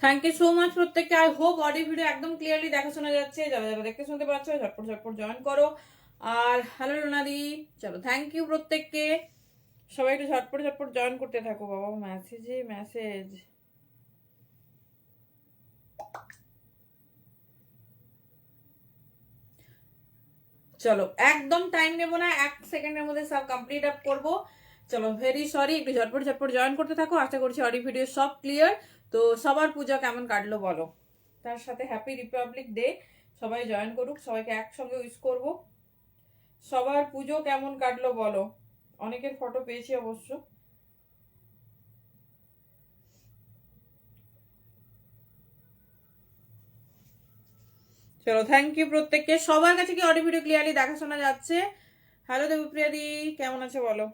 Thank you so much প্রত্যেককে। I hope audio video একদম clearly দেখা শোনা যাচ্ছে। যারা যারা দেখতে শুনতে পাচ্ছ ঝটপট ঝটপট জয়েন করো। আর হ্যালো রুনাদি, চলো থ্যাংক ইউ প্রত্যেককে। সবাই একটু ঝটপট ঝটপট জয়েন করতে থাকো। বাবা মেসেজে মেসেজ। চলো একদম টাইম নেবো না, 1 সেকেন্ডের মধ্যে সব কমপ্লিট আপ করবো। চলো ভেরি সরি, একটু ঝটপট ঝটপট জয়েন করতে থাকো। আশা করছি অডিও ভিডিও সব ক্লিয়ার। তো সবার পূজা কেমন কাটলো বলো, তার সাথে হ্যাপি রিপাবলিক ডে। সবাই জয়েন করুক, সবাইকে একসঙ্গে উইশ করবো। সবার পুজো কেমন কাটলো বলো। অনেকের ফটো পেয়েছি অবশ্য। চলো থ্যাংক ইউ প্রত্যেককে। সবার কাছে কি অডিও ভিডিও ক্লিয়ারলি দেখা শোনা যাচ্ছে? হ্যালো দেবপ্রিয়া দি, কেমন আছে বলো।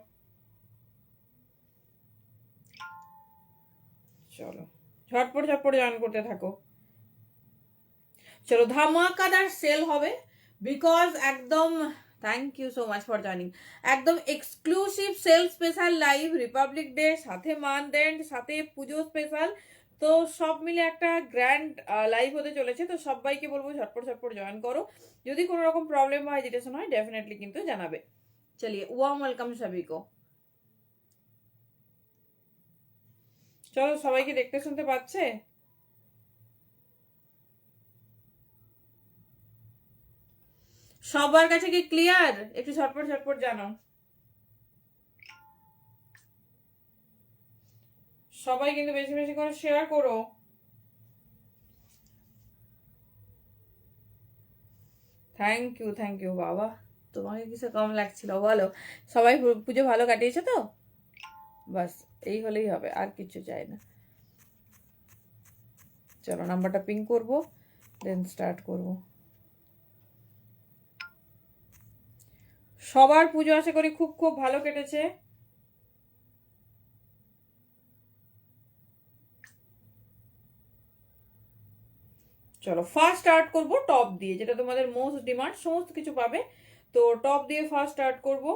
চলো ঝটপট ঝটপট জয়েন করতে থাকো। চলো ধামাকাদার সেল হবে, বিকজ একদম thank you so much for joining. একদম exclusive sale special live, republic day সাথে মান্থ এন্ড সাথে পুজো স্পেশাল। তো সব মিলে একটা গ্র্যান্ড লাইভ হতে চলেছে। তো সবাইকে বলবো ঝটপট ঝটপট জয়েন করো। যদি কোনো রকম প্রবলেম বা হেজিটেশন হয় ডেফিনেটলি কিন্তু জানাবে। চলিয়ে ওয়ার্ম ওয়েলকাম সবই কো। চলো সবাইকে দেখতে শুনতে পাচ্ছে? সবার কাছে কি ক্লিয়ার? একটু ঝটপট ঝটপট জানাও। সবাই কিন্তু বেশি বেশি করে শেয়ার করো। থ্যাংক ইউ বাবা। তোমাকে কিছু কম লাগছিল বলো। সবাই পুজো ভালো কাটিয়েছে তো? বাস এই হলেই হবে, আর কিছু চাই না। চলো নাম্বারটা পিং করব, দেন স্টার্ট করব। সবার পুজো আশা করি খুব খুব ভালো কেটেছে। চলো ফার্স্ট স্টার্ট করব টপ দিয়ে, যেটা তোমাদের মোস্ট ডিমান্ড, সমস্ত কিছু পাবে। তো টপ দিয়ে ফার্স্ট স্টার্ট করব।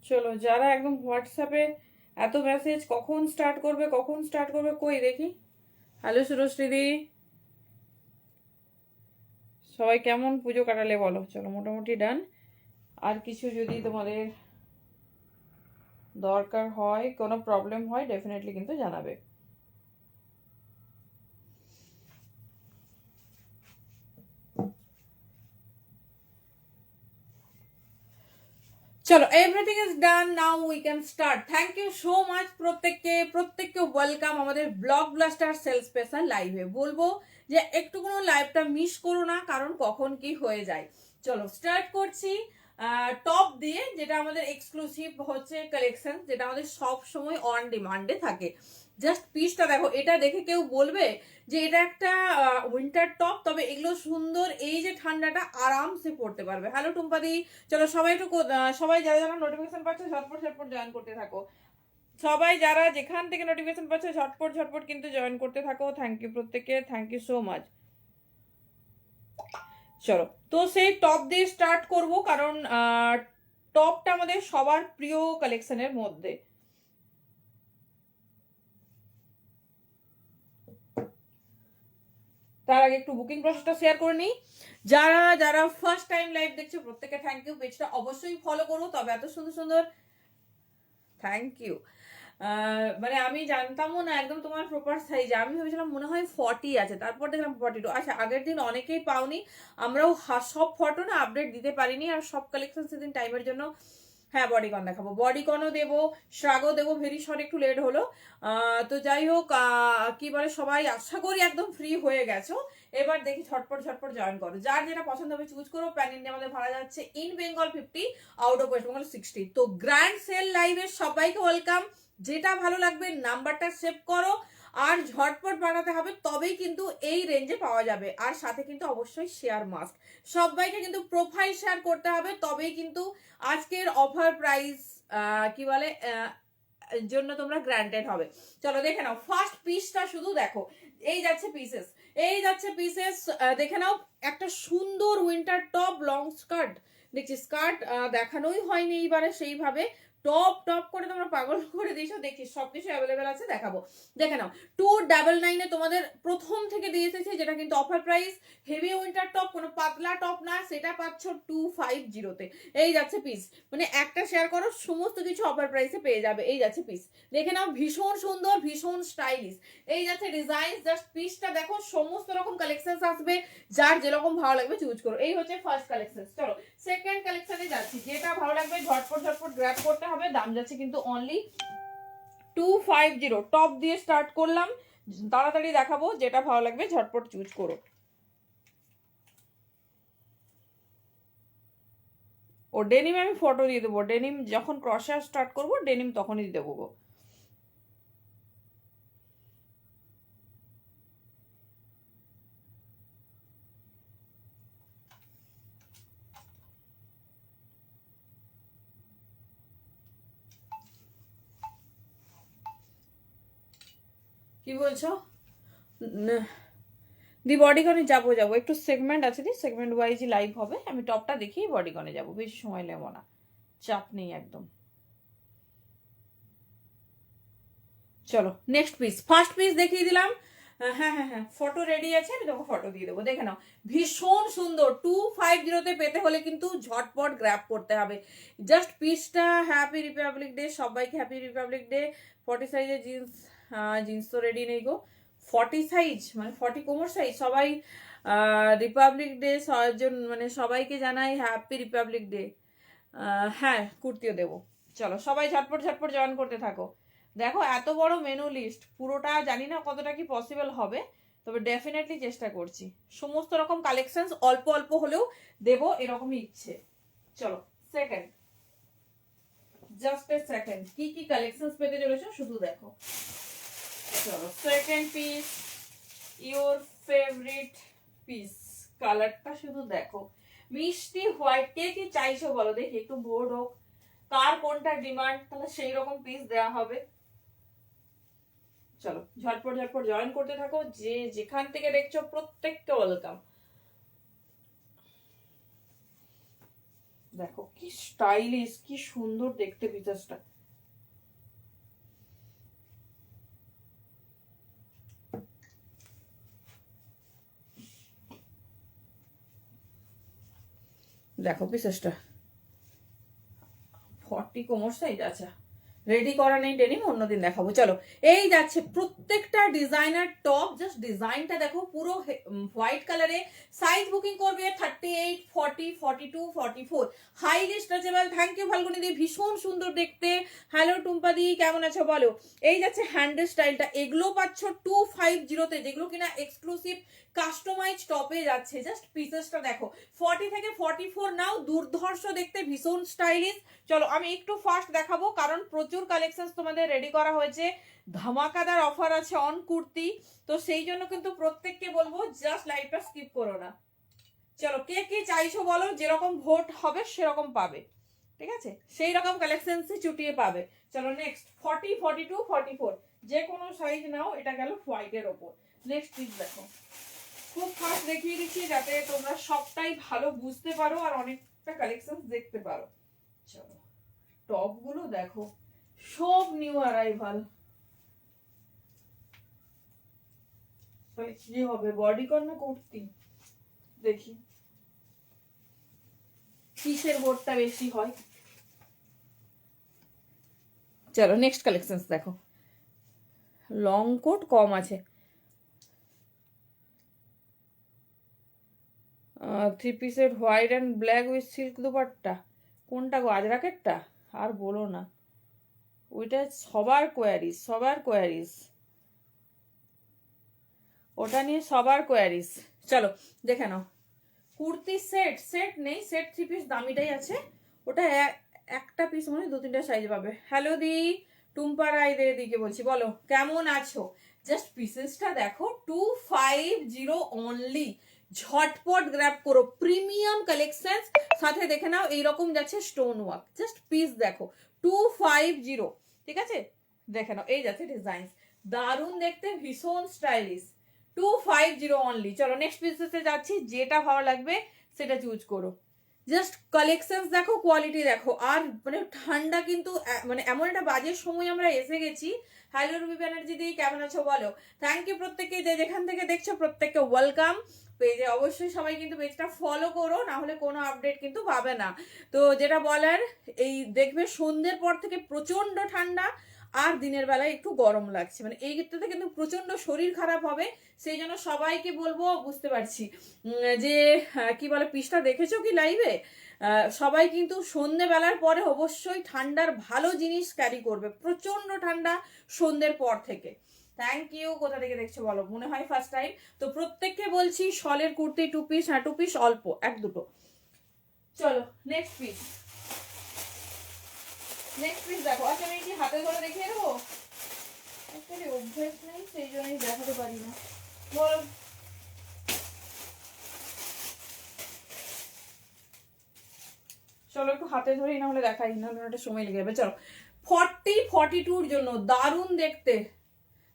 চলো যারা একদম হোয়াটসঅ্যাপে এত মেসেজ, কখন স্টার্ট করবে কখন স্টার্ট করবে, কই দেখি। হ্যালো সুরশ্রীদি, সবাই কেমন পুজো কাটালে বলো। চলো মোটামুটি ডান। আর কিছু যদি তোমাদের দরকার হয়, কোনো প্রবলেম হয় ডেফিনেটলি কিন্তু জানাবে। চলো everything is done, now we can start. Thank you so much প্রত্যেককে প্রত্যেককে ওয়েলকাম আমাদের ব্লক ব্লাস্টার সেল স্পেশাল লাইভে। বলবো যে একটু কোনো লাইভটা মিস করো না, কারণ কখন কি হয়ে যায়। চলো স্টার্ট করছি টপ দিয়ে, যেটা আমাদের এক্সক্লুসিভ হচ্ছে কালেকশন, যেটা আমাদের সব সময় অন ডিমান্ডে থাকে। জাস্ট পিসটা দেখো, এটা দেখে কেউ বলবে যে এটা একটা উইন্টার টপ, তবে এগুলো সুন্দর, এই যে ঠান্ডাটা আরামসে পড়তে পারবে। হ্যালো টুম্পাদি, চলো সবাই একটু সবাই যারা যারা নোটিফিকেশন পাচ্ছে ঝটপট ঝটপট জয়েন করতে থাকো। সবাই যারা যেখান থেকে নোটিফিকেশন পাচ্ছে ঝটপট ঝটপট কিন্তু জয়েন করতে থাকো। থ্যাংক ইউ প্রত্যেককে, থ্যাংক ইউ সো মাচ। চলো তো সেই টপ দিয়ে স্টার্ট করব, কারণ টপটা আমাদের সবার প্রিয় কালেকশনের মধ্যে। তার আগে একটু বুকিং প্রসেসটা শেয়ার করে নিই। যারা যারা ফার্স্ট টাইম লাইভ দেখছো প্রত্যেককে থ্যাংক ইউ। পেজটা অবশ্যই ফলো করো, তবে এত সুন্দর সুন্দর থ্যাংক ইউ। মানে আমি জানতামও না একদম তোমার প্রপার সাইজ। আমি ভেবেছিলাম মনে হয় 40 আছে, তারপর দেখলাম 42। আচ্ছা আগের দিন অনেকেই পাওনি, আমরাও সব ফটো না আপডেট দিতে পারিনি, আর সব কালেকশন সেদিন টাইমের জন্য। হ্যাঁ বডিকন দেখাবো, বডিকনও দেবো, শ্রাগও দেবো। ভেরি সরি একটু লেট হলো। তো যাই হোক, কি বলে, সবাই আশা করি একদম ফ্রি হয়ে গেছো। এবার দেখি ঝটপট ঝটপট জয়েন করো, যার যেটা পছন্দ হবে চুজ করো। প্যান ইন্ডিয়া আমাদের ভাড়া যাচ্ছে in Bengal 50, out of West Bengal 60। তো গ্র্যান্ড সেল লাইভে সবাইকে ওয়েলকাম। যেটা ভালো লাগবে নাম্বারটা সেভ করো, আর ঝটপট বানাতে হবে, তবেই কিন্তু এই রেঞ্জে পাওয়া যাবে। আর সাথে কিন্তু অবশ্যই শেয়ার মাস্ট, সবাইকে কিন্তু প্রোফাইল শেয়ার করতে হবে, তবেই কিন্তু আজকের অফার প্রাইস কি বলে জন্য তোমরা গ্র্যান্টেড হবে। চলো দেখে নাও ফার্স্ট পিসটা, শুধু দেখো এই যাচ্ছে পিসেস, এই যাচ্ছে পিসেস। দেখে নাও একটা সুন্দর উইন্টার টপ লং স্কার্ট, দেখছি স্কার্ট দেখানোই হয়নি এইবারে সেইভাবে, টপ টপ করে তোমরা পাগল করে দিয়েছো। দেখি সবকিছু অ্যাভেলেবেল আছে, দেখাবো। দেখে নাও 299 তোমাদের প্রথম থেকে দিয়ে এসেছে, যেটা কিন্তু offer price. Heavy winter top, কোনো পাতলা টপ না, সেটা পাচ্ছ 250-তে। এই যাচ্ছে পিস, মানে একটা শেয়ার করো, সমস্ত কিছু অফার প্রাইসে পেয়ে যাবে। এই যাচ্ছে পিস, দেখে নাও ভীষণ সুন্দর, ভীষণ স্টাইলিশ। এই যাচ্ছে ডিজাইন, জাস্ট পিসটা দেখো, সমস্ত রকম কালেকশন আসবে, যার যেরকম ভালো লাগবে চুজ করো। এই হচ্ছে ফার্স্ট কালেকশন। চলো সেকেন্ড কালেকশনে যাচ্ছি, যেটা ভালো লাগবে ঝটপট ঝটপট গ্র্যাব করতে হবে। দাম যাচ্ছে কিন্তু অনলি 250। টপ দিয়ে স্টার্ট করলাম, তাড়াতাড়ি দেখাবো, যেটা ভালো লাগবে ঝটপট চুজ করো। ও ডেনিম আমি ফটো দিয়ে দেবো, ডেনিম যখন ক্রসার স্টার্ট করবো ডেনিম তখনই দেবো গো। কি বলছো? দি বডিকনে যাবো যাবো, একটু সেগমেন্ট আছে, দি সেগমেন্ট ওয়াইজই লাইভ হবে। আমি টপটা দেখেই বডিকনে যাবো, বেশি সময় নেবো না, চাপ নেই একদম। চলো নেক্সট পিস, ফার্স্ট পিস দেখিয়ে দিলাম। হ্যাঁ হ্যাঁ হ্যাঁ, ফটো রেডি আছে, আমি তোমাকে ফটো দিয়ে দেবো, দেখে নাও। ভীষণ সুন্দর, 250-তে পেতে হলে কিন্তু ঝটপট গ্র্যাব করতে হবে। জাস্ট পিসটা, হ্যাপি রিপাবলিক ডে, সবাইকে হ্যাপি রিপাবলিক ডে। 40 সাইজের জিন্স, জিন্স তো রেডি নেই গো। 40 সাইজ মানে 40 কোমর সাইজ, সবাই রিপাবলিক ডে মানে সবাইকে জানাই হ্যাপি রিপাবলিক ডে। হ্যাঁ কুর্তিও দেবো। চলো সবাই ঝটপট ঝটপট জয়েন করতে থাকো। দেখো এত বড় মেনু লিস্ট, পুরোটা জানি না কতটা কি পসিবল হবে, তবে ডেফিনেটলি চেষ্টা করছি। সমস্ত রকম কালেকশনস অল্প অল্প হলেও দেবো, এরকমই ইচ্ছে। চলো সেকেন্ড, জাস্ট এ সেকেন্ড, কি কি কালেকশনস পেতে চলেছো শুধু দেখো। চলো second piece, your favourite piece, কালারটা শুধু দেখো, মিষ্টি হোয়াইট। কে কি চাইছো বলো দেখি, একটু বোর্ড হোক, কার কোনটা ডিমান্ড, তাহলে সেই রকম পিস দেওয়া হবে। চলো ঝটপট ঝটপট জয়েন করতে থাকো, যে যেখান থেকে দেখছো প্রত্যেককে ওয়েলকাম। দেখো কি স্টাইলিশ, কি সুন্দর দেখতে পিসটা। দেখো পিসটা 40 কোমর সাইজ, আচ্ছা রেডি করা নেই ডেনিম, অন্যদিন দেখাবো। চলো এই যাচ্ছে প্রত্যেকটা ডিজাইনার টপ, জাস্ট ডিজাইনটা দেখো, পুরো হোয়াইট কালারে। সাইজ বুকিং করবে 38, 40, 42, 44, highly stretchable. Thank you Falguni di, ভীষণ সুন্দর দেখতে। হ্যালো টুম্পা দি, কেমন আছো বলো। এই যাচ্ছে হ্যান্ডেল স্টাইলটা, এগুলো পাচ্ছ 250-তে, যেগুলো কিনা এক্সক্লুসিভ কাস্টমাইজ টপে যাচ্ছে। জাস্ট পিসেসটা দেখো, 40 থেকে 44 নাও, দুর্ধর্ষ দেখতে, ভীষণ স্টাইলিশ। চলো আমি একটু ফাস্ট দেখাবো, কারণ প্রচুর কালেকশন তোমাদের রেডি করা হয়েছে, ধামাকাদার অফার আছে অন কুর্তি, তো সেই জন্য কিন্তু প্রত্যেককে বলবো জাস্ট লাইভটা স্কিপ করো না। চলো কে কি চাইছো বলো, যেরকম ভোট হবে সেরকম পাবে, ঠিক আছে, সেই রকম কালেকশন চুটিয়ে পাবে। চলো নেক্সট 40, 42, 44, যে কোনো সাইজ নাও। এটা গেল হোয়াইটের ওপর। নেক্সট পিস দেখো, খুব ফাস্ট দেখিয়ে দিচ্ছি যাতে তোমরা সবটাই ভালো বুঝতে পারো আর অনেকটা কালেকশন দেখতে পারো। চলো টপ গুলো দেখো, সব নিউ অ্যারাইভাল। কি হবে, বডিকন না কুর্তি, দেখি কিসের বোর্ডটা বেশি হয়। চলো নেক্সট কালেকশন দেখো, লং কোট কম আছে, 3 পিসের white and black with silk dupatta. কোনটা গো, আজরাকেরটা? আর বলো না, ওইটা সবার কোয়ারিস, সবার কোয়ারিস, ওটা নিয়ে সবার কোয়ারিস। চলো দেখে নাও, কুর্তি সেট, সেট নেই, সেট 3 পিস দামিটাই আছে, ওটা একটা পিস মানে 2-3টা সাইজ পাবে। হ্যালো দি, টুম্পা রায় দে দিকে বলছি, বলো কেমন আছো। জাস্ট পিসেসটা দেখো, 250 অনলি, ঝটপট গ্র্যাব করো। প্রিমিয়াম কালেকশন, সাথে দেখে নাও এইরকম যাচ্ছে স্টোন ওয়ার্ক। জাস্ট পিস দেখো, 250, ঠিক আছে। দেখে নাও এই যাচ্ছে ডিজাইন, দারুণ দেখতে, ভীষণ স্টাইলিশ। 250 অনলি। চলো নেক্সট পিসে যাচ্ছি, যেটা ভালো লাগবে সেটা চুজ করো। জাস্ট কালেকশন দেখো, কোয়ালিটি দেখো। আর মানে ঠান্ডা কিন্তু মানে এমন একটা বাজে সময় আমরা এসে গেছি। হ্যালো রুবি ব্যানার্জি দি, কেমন আছো বলো? থ্যাংক ইউ প্রত্যেককে, যে যেখান থেকে দেখছো প্রত্যেককে ওয়েলকাম। পেজে অবশ্যই সবাই কিন্তু পেজটা ফলো করো, না হলে কোনো আপডেট কিন্তু পাবে না। তো যেটা বলার, এই দেখবে সন্ধ্যের পর থেকে প্রচন্ড ঠান্ডা, আর দিনের বেলায় একটু গরম লাগছে, মানে এই ক্ষেত্রে কিন্তু প্রচন্ড শরীর খারাপ হবে। সেই জন্য সবাইকে বলবো, বুঝতে পারছি যে কি বলে, পিসটা দেখেছো কি লাইভে? সবাই কিন্তু সন্ধ্যেবেলার পরে অবশ্যই ঠান্ডার ভালো জিনিস ক্যারি করবে, প্রচন্ড ঠান্ডা সন্ধ্যের পর থেকে। Thank you. কোথা থেকে দেখছো বলো? মনে হয় ফার্স্ট টাইম। তো প্রত্যেককে বলছি শলের কুর্তি 2 পিস, হ্যাঁ 2 পিস, অল্প 1-2। চলো নেক্সট পিস। নেক্সট পিস দেখো। আচ্ছা আমি কি হাতে ধরে দেখিয়ে দেবো? অ্যাকচুয়ালি অভ্যেস নেই, সেই জন্যই দেখাতে পারি না। বল। চলো একটু হাতে ধরেই, না হলে দেখাই, না হলে একটা সময় লেগে যাবে। চলো 40-42 জন্য দারুণ দেখতে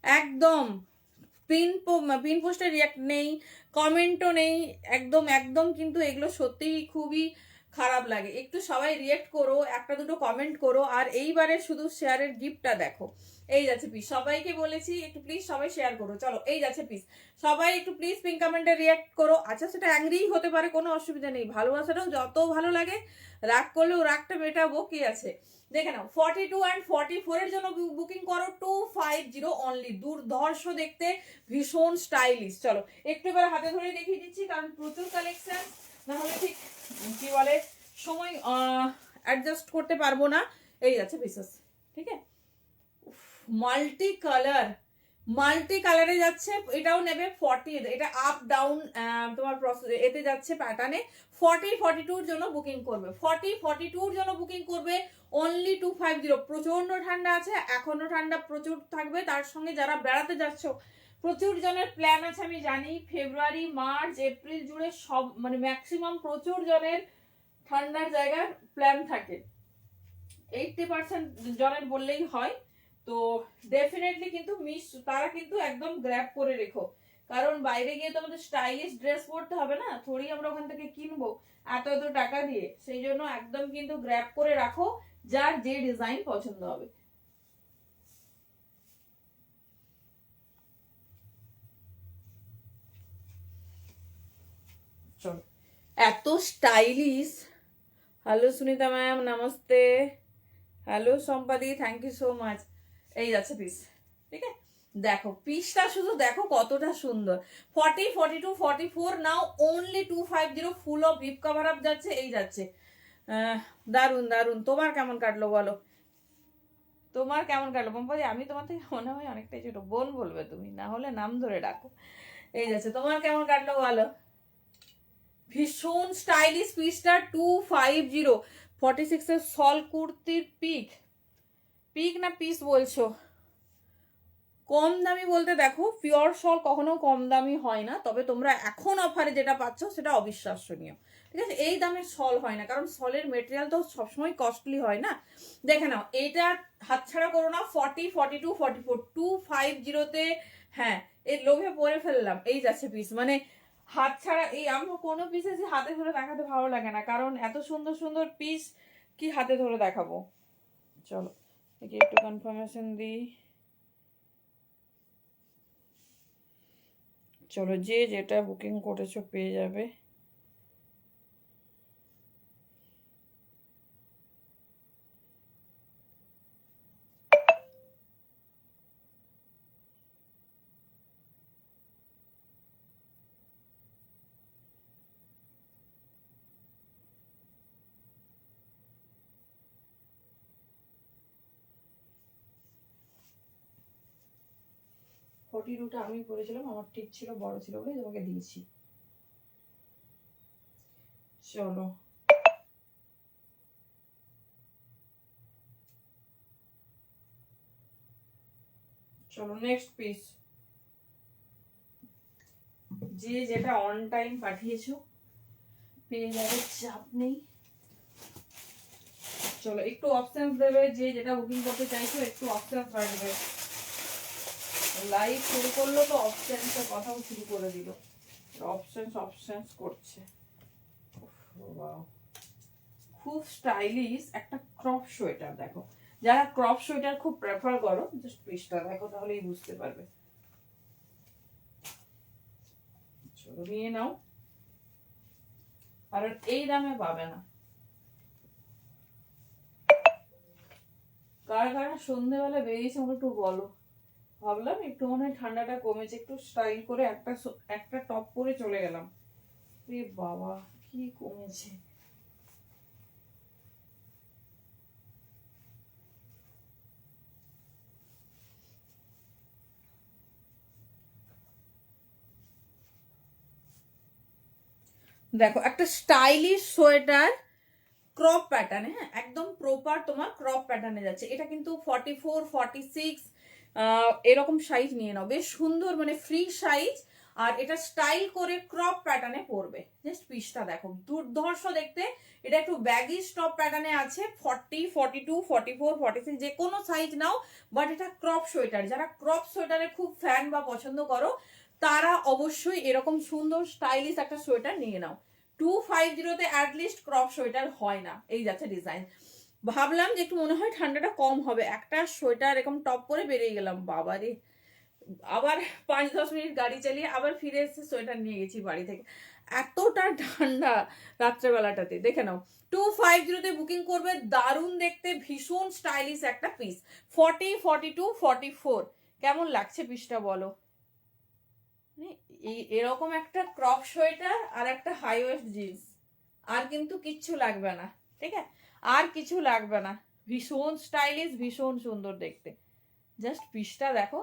একদম। পিন পোস্টের রিয়াক্ট নেই, কমেন্টও নেই, একদম একদম কিন্তু এগুলো সত্যিই খুবই খারাপ লাগে। একটু সবাই রিয়াক্ট করো, 1-2 কমেন্ট করো, আর এইবারে শুধু শেয়ারের গিফটটা দেখো। এই যাচ্ছে পিস, সবাইকে বলেছি একটু প্লিজ সবাই শেয়ার করো। চলো এই যাচ্ছে পিস, সবাই একটু প্লিজ পিন কমেন্টে রিয়াক্ট করো। আচ্ছা সেটা অ্যাংরিই হতে পারে, কোনো অসুবিধা নেই, ভালোবাসাটাও যত ভালো লাগে, রাগ করলেও রাগটা মেটাবো, কি আছে। দেখে নাও 42 and 44 এর জন্য বুকিং করো, 250 অনলি। দুর্ধর্ষ দেখতে, ভীষণ স্টাইলিশ। চলো একটু এবার হাতে ধরে দেখিয়ে দিচ্ছি, কারণ প্রচুর কালেকশন, না হলে ঠিক কি বলে সময় অ্যাডজাস্ট করতে পারবো না। এই যাচ্ছে পিসেস, ঠিক আছে। মাল্টি কালারে যাচ্ছে, এটাও নেবে 40, এটা আপ ডাউন তোমার এতে যাচ্ছে প্যাটার্নে। 40-42 জন্য বুকিং করবে, 40-42 জন্য বুকিং করবে অনলি 250। প্রচন্ড ঠান্ডা আছে এখনো, ঠান্ডা প্রচুর থাকবে। তার সঙ্গে যারা বেড়াতে যাচ্ছ, প্রচুর জনের প্ল্যান আছে আমি জানি, ফেব্রুয়ারি মার্চ এপ্রিল জুড়ে সব মানে ম্যাক্সিমাম প্রচুর জনের ঠান্ডার জায়গার প্ল্যান থাকে, 80% জনের বললেই হয়। তো ডেফিনেটলি কিন্তু তারা কিন্তু একদম গ্র্যাব করে রেখো, কারণ বাইরে গিয়ে তো আমাদের স্টাইলিশ ড্রেস পরতে হবে না, থোড়ি আমরা ওখান থেকে কিনবো এত এত টাকা দিয়ে। সেই জন্য একদম কিন্তু গ্র্যাব করে রাখো, যার যে ডিজাইন পছন্দ হবে। চলো এত স্টাইলিশ। হ্যালো সুনিতা ম্যাম, নমস্তে। হ্যালো সম্পাদি, থ্যাংক ইউ সো মাচ। এই যাচ্ছে পিস, ঠিক আছে। দেখো পিসটা শুধু দেখো কতটা সুন্দর। 40-42-44 now only 250, full of hip cover up যাচ্ছে। এই যাচ্ছে দারুন দারুন। তোমার কেমন কাটলো বলো? তোমার কেমন কাটলো পম্পাদি? আমি তোমার থেকে মনে হয় অনেকটাই ছোট, বোন বলবে তুমি, না হলে নাম ধরে ডাকো। এই যাচ্ছে, তোমার কেমন কাটলো বলো? ভীষণ স্টাইলিশ পিসটা 250। 46 এর সল কুর্তির পিক না পিস বলছো? কম দামি বলতে দেখো, পিওর শল কখনো কম দামি হয় না, তবে তোমরা এখন অফারে যেটা পাচ্ছ সেটা অবিশ্বাসনীয়, ঠিক আছে। এই দামের শল হয় না, কারণ শলের মেটেরিয়াল তো সবসময় কস্টলি হয় না। দেখে নাও, এটা হাতছাড়া করো না। 40-42-44 250-তে, হ্যাঁ এর লোভে পরে ফেললাম। এই যাচ্ছে পিস, মানে হাতছাড়া। এই আমার কোনো পিসে হাতে ধরে দেখাতে ভালো লাগে না, কারণ এত সুন্দর সুন্দর পিস কি হাতে ধরে দেখাবো। চলো একটু কনফার্মেশন দিই। চলো যে যেটা বুকিং করেছো পেয়ে যাবে। ফর্টি 2টা আমি করেছিলাম, আমার ঠিক ছিল, বড় ছিল বলে তোমাকে দিয়েছি। চলো চলো নেক্সট পিস। যে যেটা অন টাইম পাঠিয়েছো পেয়ে যাবে, চাপ নেই। চলো একটু অপশন দেবে, যে যেটা বুকিং করতে চাইছো একটু অপশন দেবে। লাইভ শুরু করলো তো অপশনসের কথাও শুরু করে দিল, অপশনস করছে। খুব স্টাইলিশ একটা ক্রপ সোয়েটার। দেখো যারা ক্রপ সোয়েটার খুব প্রেফার করো, জাস্ট পিসটা দেখো তাহলেই বুঝতে পারবে। চলো নিয়ে নাও, কারণ এই দামে পাবে না। কারা কারা সন্ধ্যেবেলা বেরিয়েছে আমাকে একটু বলো। ভাবলাম একটু মনে হয় ঠান্ডাটা কমেছে, একটু স্টাইল করে একটা টপ পরে চলে গেলাম। রে বাবা কি কমেছে। দেখো একটা স্টাইলিশ সোয়েটার ক্রপ প্যাটার্নে, হ্যাঁ একদম প্রপার তোমার ক্রপ প্যাটার্নে যাচ্ছে। এটা কিন্তু 44, 46 এরকম সাইজ নিয়ে নাও, বেশ সুন্দর মানে ফ্রি সাইজ। আর এটা স্টাইল করে ক্রপ প্যাটার্নে পরবে। জাস্ট পিসটা দেখো দুর্ধর্ষ দেখতে। এটা একটু ব্যাগি টপ প্যাটার্নে আছে। 40, 42, 44, 46 যে কোনো সাইজ নাও, বাট এটা ক্রপ সোয়েটার। যারা ক্রপ সোয়েটারে খুব ফ্যান বা পছন্দ করো তারা অবশ্যই এরকম সুন্দর স্টাইলিশ একটা সোয়েটার নিয়ে নাও। 250 অ্যাটলিস্ট ক্রপ সোয়েটার হয় না। এই যাচ্ছে ডিজাইন। ভাবলাম যে একটু মনে হয় ঠান্ডাটা কম হবে, একটা সোয়েটার এরকম টপ পরে বেরিয়ে গেলাম। বাবারে আবার 5-10 মিনিট গাড়ি চালিয়ে আবার ফিরে এসে সোয়েটার নিয়ে গেছি বাড়ি থেকে। এতটা ঠান্ডা রাত্রেবেলাটাতে। দেখে নাও 250 বুকিং করবে। দারুণ দেখতে, ভীষণ স্টাইলিশ একটা পিস। 40, 42, 44 কেমন লাগছে পিসটা বলো। এরকম একটা ক্রপ সোয়েটার আর একটা হাই ওয়েস্ট জিন্স, আর কিন্তু কিচ্ছু লাগবে না। ঠিক আছে, আর কিছু লাগবে না। ভীষণ স্টাইলিশ, ভীষণ সুন্দর দেখতে। জাস্ট পিসটা দেখো।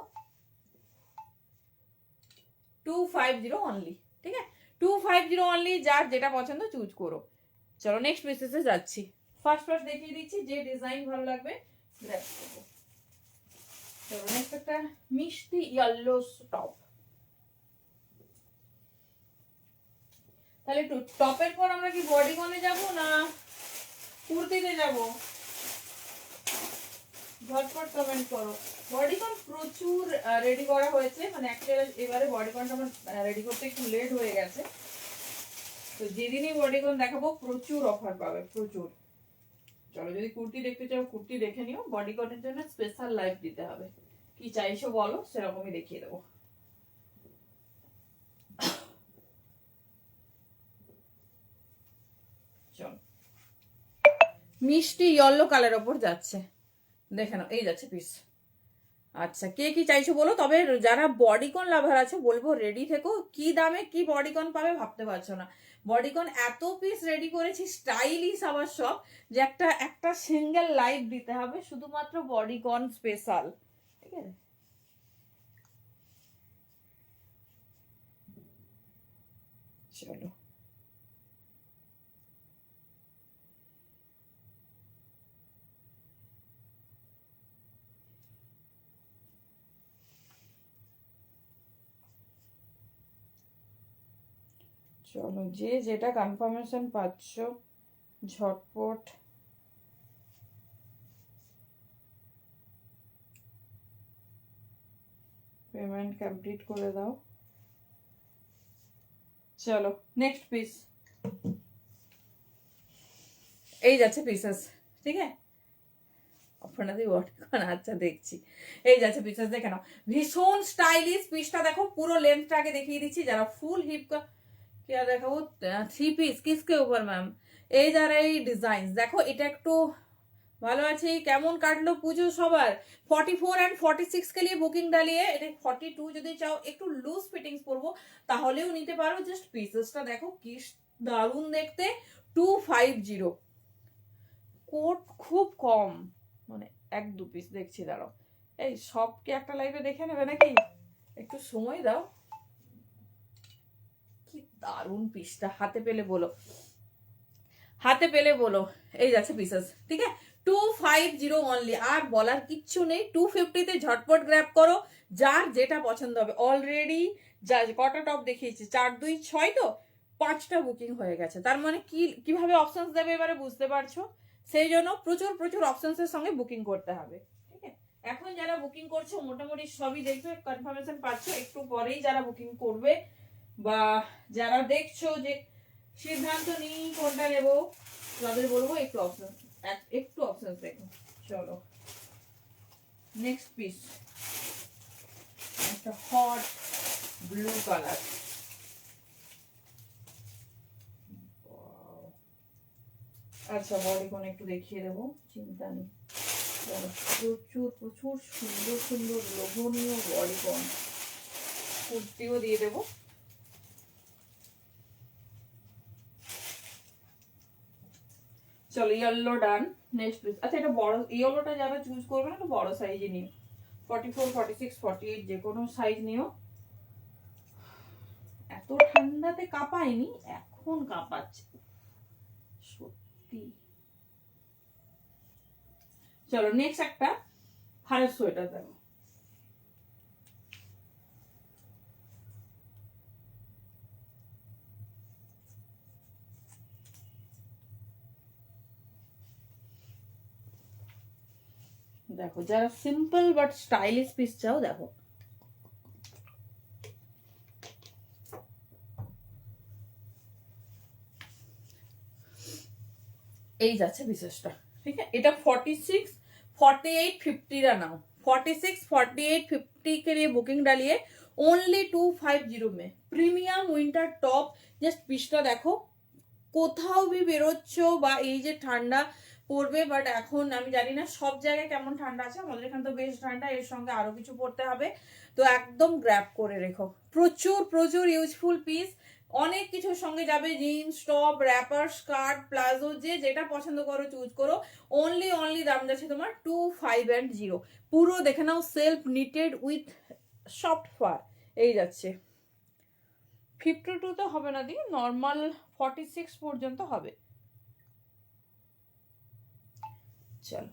250 অনলি। ঠিক আছে, 250 অনলি। যার যেটা পছন্দ চুজ করো। চলো নেক্সট পিসেসে যাচ্ছি। ফার্স্ট দেখিয়ে দিচ্ছি, যে ডিজাইন ভালো লাগবে গ্র্যাব করবো। চলো নেক্সট একটা মিষ্টি ইয়েলো টপ। তাহলে একটু টপের পর আমরা কি বডিকনে যাব না কুর্তিতে যাব? ঝটপট কমেন্ট করো। বডিকন প্রচুর রেডি করা হয়েছে, মানে অ্যাকচুয়ালি এবারে বডিকনটা আমার রেডি করতে একটু লেট হয়ে গেছে। তো যেদিনই বডিকন দেখাবো প্রচুর অফার পাবে, প্রচুর। চলো যদি কুর্তি দেখতে চাও কুর্তি দেখে নিও, বডিকনের জন্য স্পেশাল লাইভ দিতে হবে। কি চাইছো বলো, সেরকমই দেখিয়ে দেবো। চলো মিষ্টি ইয়েলো কালার ওপর যাচ্ছে, দেখে নাও। এই যাচ্ছে পিস। আচ্ছা কে কি চাইছো বলো। তবে যারা বডিকন লাভার আছে বলবো রেডি থেকো। কি দামে কি বডিকন পাবে ভাবতে পারছো না। বডিকন এত পিস রেডি করেছি স্টাইলিশ আবার সব, যে একটা একটা সিঙ্গেল লাইভ দিতে হবে শুধুমাত্র বডিকন স্পেশাল। ঠিক আছে, চলো চলো যে যেটা কনফার্মেশন পাচ্ছ ঝটপট পেমেন্ট কমপ্লিট করে দাও। চলো নেক্সট পিস। এই যাচ্ছে পিসেস। ঠিক আছে, আপনাদের বডিকন আচ্ছা দেখছি। এই যাচ্ছে পিসেস, দেখে নাও। ভীষণ স্টাইলিশ পিসটা দেখো। পুরো লেন্থটাকে দেখিয়ে দিচ্ছি। যারা ফুল হিপ का क्या দেখাবো, 3 পিস কিসকে উপর ম্যাম। এই যারা এই ডিজাইন দেখো, এটা একটু ভালো আছে। কেমন কাটলো পুজো সবার। 44 एंड 46 के लिए बुकिंग डालिए। এটা 42 যদি চাও একটু লুজ ফিটিংস পরবো তাহলেও নিতে পারো। জাস্ট পিসেসটা দেখো কি দারুণ দেখতে। 250 কোট খুব কম, মানে 1-2 পিস দেখছি। দাঁড়াও, এই সবকে একটা লাইভে দেখে নেবে নাকি, একটু সময় দাও। কি দারুণ পিসটা, হাতে পেলে বলো, হাতে পেলে বলো। এই যাচ্ছে পিসেস। ঠিক আছে, 250 অনলি। আর বলার কিচ্ছু নেই। 250 ঝটপট গ্র্যাব করো, যার যেটা পছন্দ হবে। অলরেডি যা কটা টপ দেখিয়েছি, 4, 2, 6 তো 5টা বুকিং হয়ে গেছে। তার মানে কিভাবে অপশনস দেবে এবারে বুঝতে পারছো। সেই জন্য প্রচুর প্রচুর অপশনসের সঙ্গে বুকিং করতে হবে। ঠিক আছে, এখন যারা বুকিং করছো মোটামুটি সবই দেখবে, কনফার্মেশন পাচ্ছ, একটু পরেই যারা বুকিং করবে বা যারা দেখছো যে সিদ্ধান্ত নিই কোনটা নেবো তাদের বলবো একটু অপশন দেখো। চলো নেক্সট পিস, একটা হট ব্লু কালার, আচ্ছা বডি কোন একটু দেখিয়ে দেবো, চিন্তা নেই। প্রচুর প্রচুর সুন্দর সুন্দর লোভনীয় বডি কোন, কুর্তিও দিয়ে দেবো। চলো ইয়েলো ডান, নেক্সট পিস। আচ্ছা এটা বড়, ইয়েলোটা যারা চুজ করবে না একটু বড় সাইজে নিও, 44, 46, 48 যে কোনো সাইজ নিও। এত ঠান্ডাতে কাঁপায়নি, এখন কাঁপাচ্ছে সত্যি। চলো নেক্সট একটা হারের সোয়েটার দেখো, দেখো যারা সিম্পল বাট স্টাইলিশ পিস চাও দেখো, এই যাচ্ছে বিশেষটা, ঠিক আছে। এটা 46, 48, 50 रा नाउ, 46, 48, 50 के लिए बुकिंग डालिए ओनली 250 में। প্রিমিয়াম উইন্টার টপ, জাস্ট পিসটা দেখো, কোথাও বি বেরোচ্ছো বা এই যে ঠান্ডা পড়বে, বাট এখন আমি জানি না সব জায়গায় কেমন ঠান্ডা আছে, আমাদের এখানে তো বেশ ঠান্ডা, এর সঙ্গে আরো কিছু পড়তে হবে, তো একদম গ্র্যাব করে রেখো। প্রচুর প্রচুর ইউজফুল পিস, অনেক কিছুর সঙ্গে যাবে, jeans top, wrapper, skirt, palazzo, যে যেটা পছন্দ করো চুজ করো। অনলি দাম যাচ্ছে তোমার 250। পুরো দেখে নাও, self knitted with soft fur, এই যাচ্ছে 52 তো হবে না দি, নর্মাল 46 পর্যন্ত হবে। চলো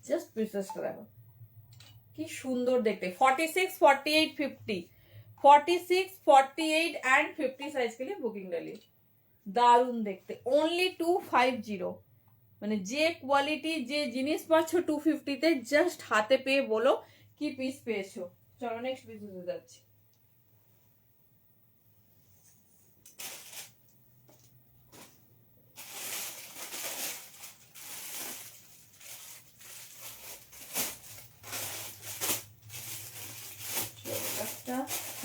জাস্ট পিসেসটা দেখো কি সুন্দর দেখতে, 46, 48, 50, 46, 48 एंड 50 साइज के लिए बुकिंग डालिए। দারুন দেখতে, অনলি 250। মানে যে কোয়ালিটি যে জিনিস পাচ্ছ 250 তে, জাস্ট হাতে পেয়ে বলো কি পিস পেয়েছো। চলো নেক্সট পিসে যাচ্ছি।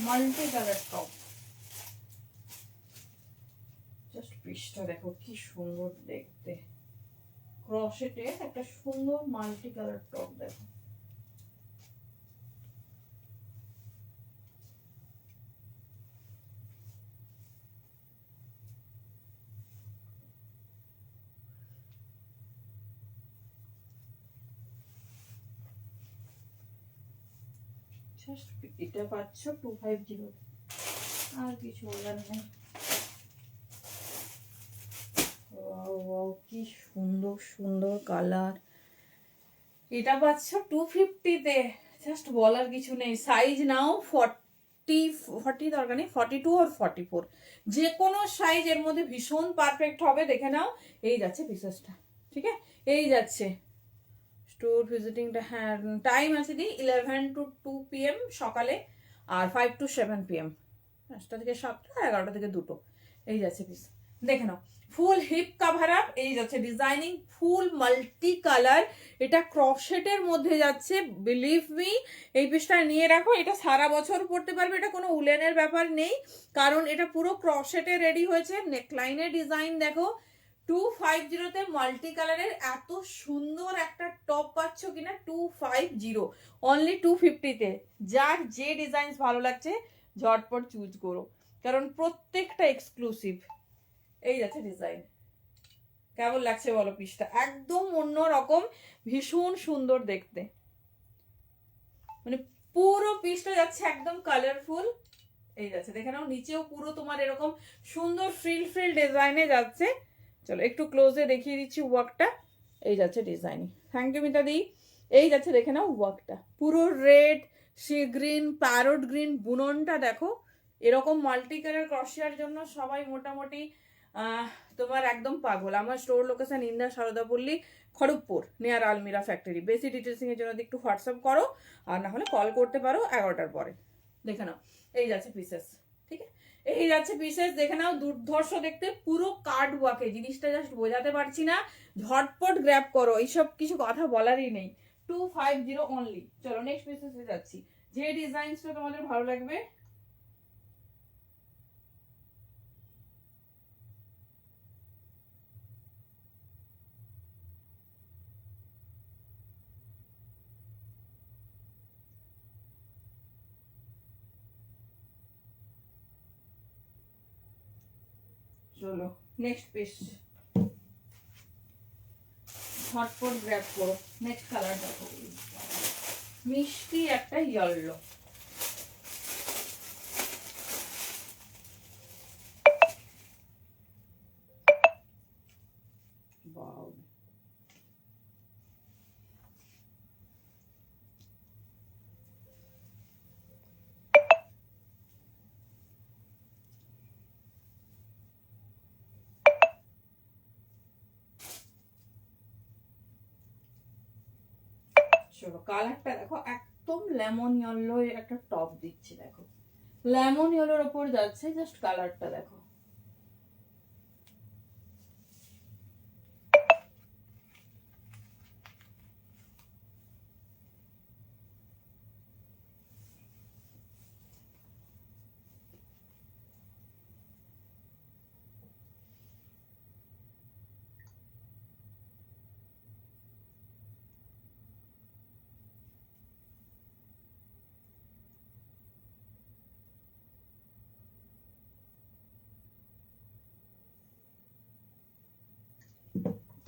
মাল্টি কালার টপ, জাস্ট পিসটা দেখো কি সুন্দর দেখতে, ক্রসেটে একটা সুন্দর মাল্টি কালার টপ দেখো, জাস্ট এটা পাচ্ছ 250, আর কিছু বলার নেই। কি সুন্দর সুন্দর কালার, এটা পাচ্ছ 250 তে, জাস্ট বলার কিছু নেই। সাইজ নাও 40 দরকার নেই, 42 আর 44, যে কোনো সাইজ এর মধ্যে ভীষণ পারফেক্ট হবে, দেখে নাও। এই যাচ্ছে পিসেসটা, ঠিক আছে, এই যাচ্ছে। স্টোর ভিজিটিংটা, হ্যাঁ টাইম আছে দি 11 to 2 PM সকালে, আর 5 to 7 PM, 5টা থেকে 7টা, 11টা থেকে 2টো, এই যাচ্ছে পিস, দেখে নাও। ফুল হিপ কাভার আপ, এই যাচ্ছে ডিজাইনিং ফুল মাল্টি কালার, এটা ক্রসেটের মধ্যে যাচ্ছে, বিলিভ মি এই পিসটা নিয়ে রাখো, এটা সারা বছর পরতে পারবে, এটা কোনো উলেনের ব্যাপার নেই, কারণ এটা পুরো ক্রসেটে রেডি হয়েছে। নেকলাইনের ডিজাইন দেখো, 250 মাল্টি কালারের এত সুন্দর একটা টপ পাচ্ছ কিনা, 250 অনলি 250 যার যে ডিজাইন ভালো লাগছে ঝটপট চুজ করো, কারণ প্রত্যেকটা এক্সক্লুসিভ। এই যাচ্ছে ডিজাইন, কেমন লাগছে বলো পিসটা, একদম অন্য রকম, ভীষণ সুন্দর দেখতে, মানে পুরো পিসটা যাচ্ছে একদম কালারফুল। এই যাচ্ছে দেখে নাও, নিচেও পুরো তোমার এরকম সুন্দর ফ্রিল ফ্রিল ডিজাইনে যাচ্ছে। চলো একটু ক্লোজে দেখিয়ে দিচ্ছি ওয়ার্কটা, এই যাচ্ছে design. Thank you Mita di. এই যাচ্ছে দেখে নাও ওয়ার্কটা, পুরো red, sea green, parrot green, বুননটা দেখো, এরকম মাল্টি কালার ক্রশিয়ার জন্য সবাই মোটামুটি তোমার একদম পাগল। আমার স্টোর লোকেশন ইন্দা সারদাপল্লী, খড়গপুর, নিয়ার আলমিরা ফ্যাক্টরি। বেশি ডিটেলসিং এর জন্য একটু হোয়াটসঅ্যাপ করো, আর না হলে কল করতে পারো 11টার পরে। দেখে নাও, এই যাচ্ছে পিসেস। ঠিক আছে, এই যাচ্ছে পিসেস, দেখে নাও, দুর্ধর্ষ দেখতে, পুরো কার্ড ওয়ার্কে। জিনিসটা জাস্ট বোঝাতে পারছি না, ঝটপট গ্র্যাব করো, এইসব কিছু কথা বলারই নেই। 250 অনলি। চলো নেক্সট পিসেসে যাচ্ছি। যে ডিজাইনসটা তোমাদের ভালো লাগবে, চলো নেক্সট পিস ঝটপট গ্র্যাব করো। নেক্সট কালার দেখো, মিষ্টি একটা ইয়েলো। বাও, চলো কালারটা দেখো, একদম লেমন ইয়েলো একটা টপ দিচ্ছে, দেখো লেমন ইয়েলোর ওপর যাচ্ছে, জাস্ট কালারটা দেখো।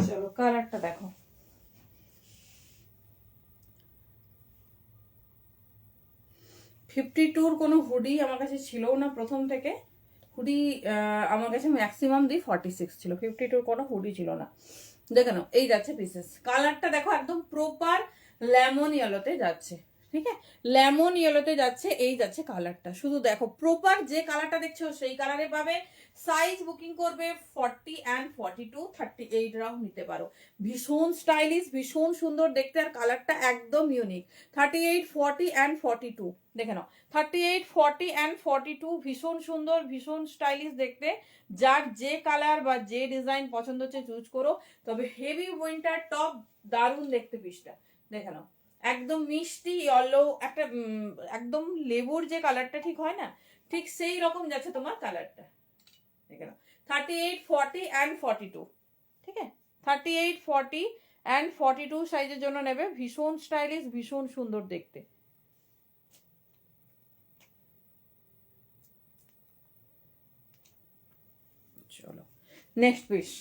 চলো কালারটা দেখো, 52-র কোনো হুডি আমার কাছে ছিল না প্রথম থেকে। হুডি আমার কাছে ম্যাক্সিমাম দিই 46 ছিল, 52-র কোনো হুডি ছিল না। দেখে নাও, এই যাচ্ছে পিসেস। কালারটা দেখো, একদম প্রপার লেমন ইয়েলোতে যাচ্ছে। ঠিক আছে, লেমন ইয়েলোতে যাচ্ছে, এই যাচ্ছে কালারটা। শুধু দেখো, প্রপার যে কালারটা দেখছো সেই কালারে পাবে। সাইজ বুকিং করবে 40 and 42, 38 রাও নিতে পারো। ভীষণ স্টাইলিশ, ভীষণ সুন্দর দেখতে, আর কালারটা একদম ইউনিক। 38, 40 and 42 দেখে নাও, 38, 40 and 42 ভীষণ সুন্দর, ভীষণ স্টাইলিশ দেখতে। যার যে কালার বা যে ডিজাইন পছন্দ হচ্ছে চুজ করো। তবে হেভি উইন্টার টপ, দারুণ দেখতে পিসটা। দেখে নাও, একদম মিষ্টি ইয়েলো একটা, একদম লেবুর যে কালারটা ঠিক হয় না, ঠিক সেই রকম যাচ্ছে তোমার কালারটা। দেখে নাও, 38, 40 and 42। ঠিক আছে, 38, 40 and 42 সাইজের জন্য নেবে। ভীষণ স্টাইলিশ, ভীষণ সুন্দর দেখতে। চলো নেক্সট পিস।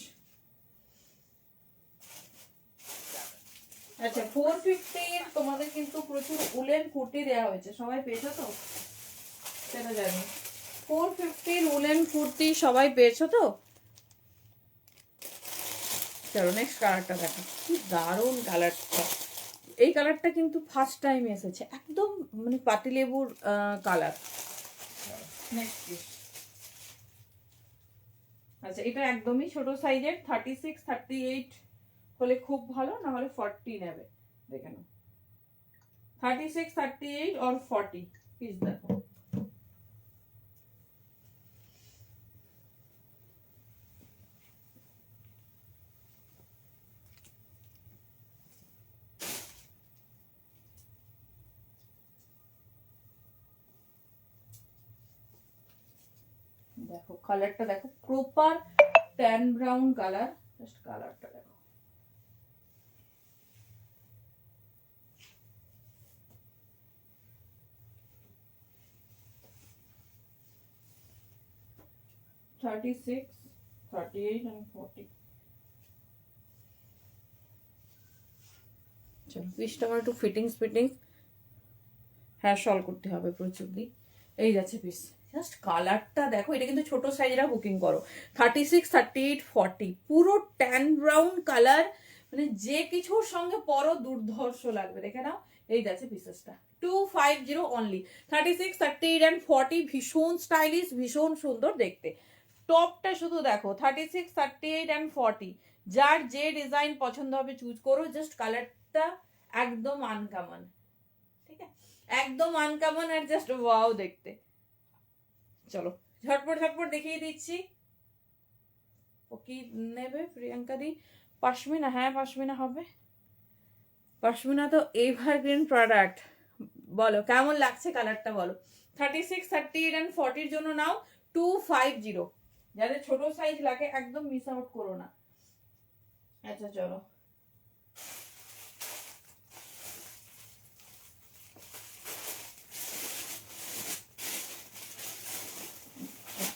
আচ্ছা, 450 তোমাদের কিন্তু প্রচুর উলেন কুর্তি দেওয়া হয়েছে, সবাই পেয়েছো তো? সেটা জানি, 450 উলেন কুর্তি সবাই পেয়েছো তো? চলো নেক্সট কালারটা দেখো, কি দারুণ কালারটা। এই কালারটা কিন্তু ফার্স্ট টাইম এসেছে, একদম মানে পাতিলেবুর কালার। Next piece. আচ্ছা, এটা একদমই ছোট সাইজের, 36, 38 হলে খুব ভালো, না হলে 40 নেবে। দেখে নাও, 36, 38 or 40 পিস দেখো। দেখো কালারটা দেখো, proper tan brown colour, just কালারটা দেখো। Thirty six, 38 and 40। চলো পিসটা আমার একটু ফিটিংস হ্যাঁ শল করতে হবে প্রচুর দিন। এই যাচ্ছে পিস, জাস্ট কালারটা দেখো। এটা কিন্তু ছোট সাইজরা বুকিং করো। 36, 38, 40 পুরো ট্যান ব্রাউন কালার, মানে যে কিছুর সঙ্গে পরো দুর্ধর্ষ লাগবে। দেখে নাও, এই যাচ্ছে পিসেসটা। 250 অনলি। 36, 38 and 40 ভীষণ স্টাইলিশ, ভীষণ সুন্দর দেখতে। টপটা শুধু দেখো 36, 38 অ্যান্ড 40, যার যে ডিজাইন পছন্দ হবে চুজ করো। জাস্ট কালারটা একদম আনকমন, ঠিক আছে, একদম আনকমন আর জাস্ট ওয়াও দেখতে। চলো ঝটপট ঝটপট দেখিয়ে দিচ্ছি। ও কি নেবে প্রিয়াঙ্কা দি? পশমিনা, হ্যাঁ পশমিনা হবে। পশমিনা তো এভারগ্রিন প্রোডাক্ট। বলো কেমন লাগছে কালারটা বলো। 36, 38 অ্যান্ড 40 জন্য নাও 250। যাদের ছোট সাইজ লাগে একদম মিস আউট করো না। আচ্ছা চলো,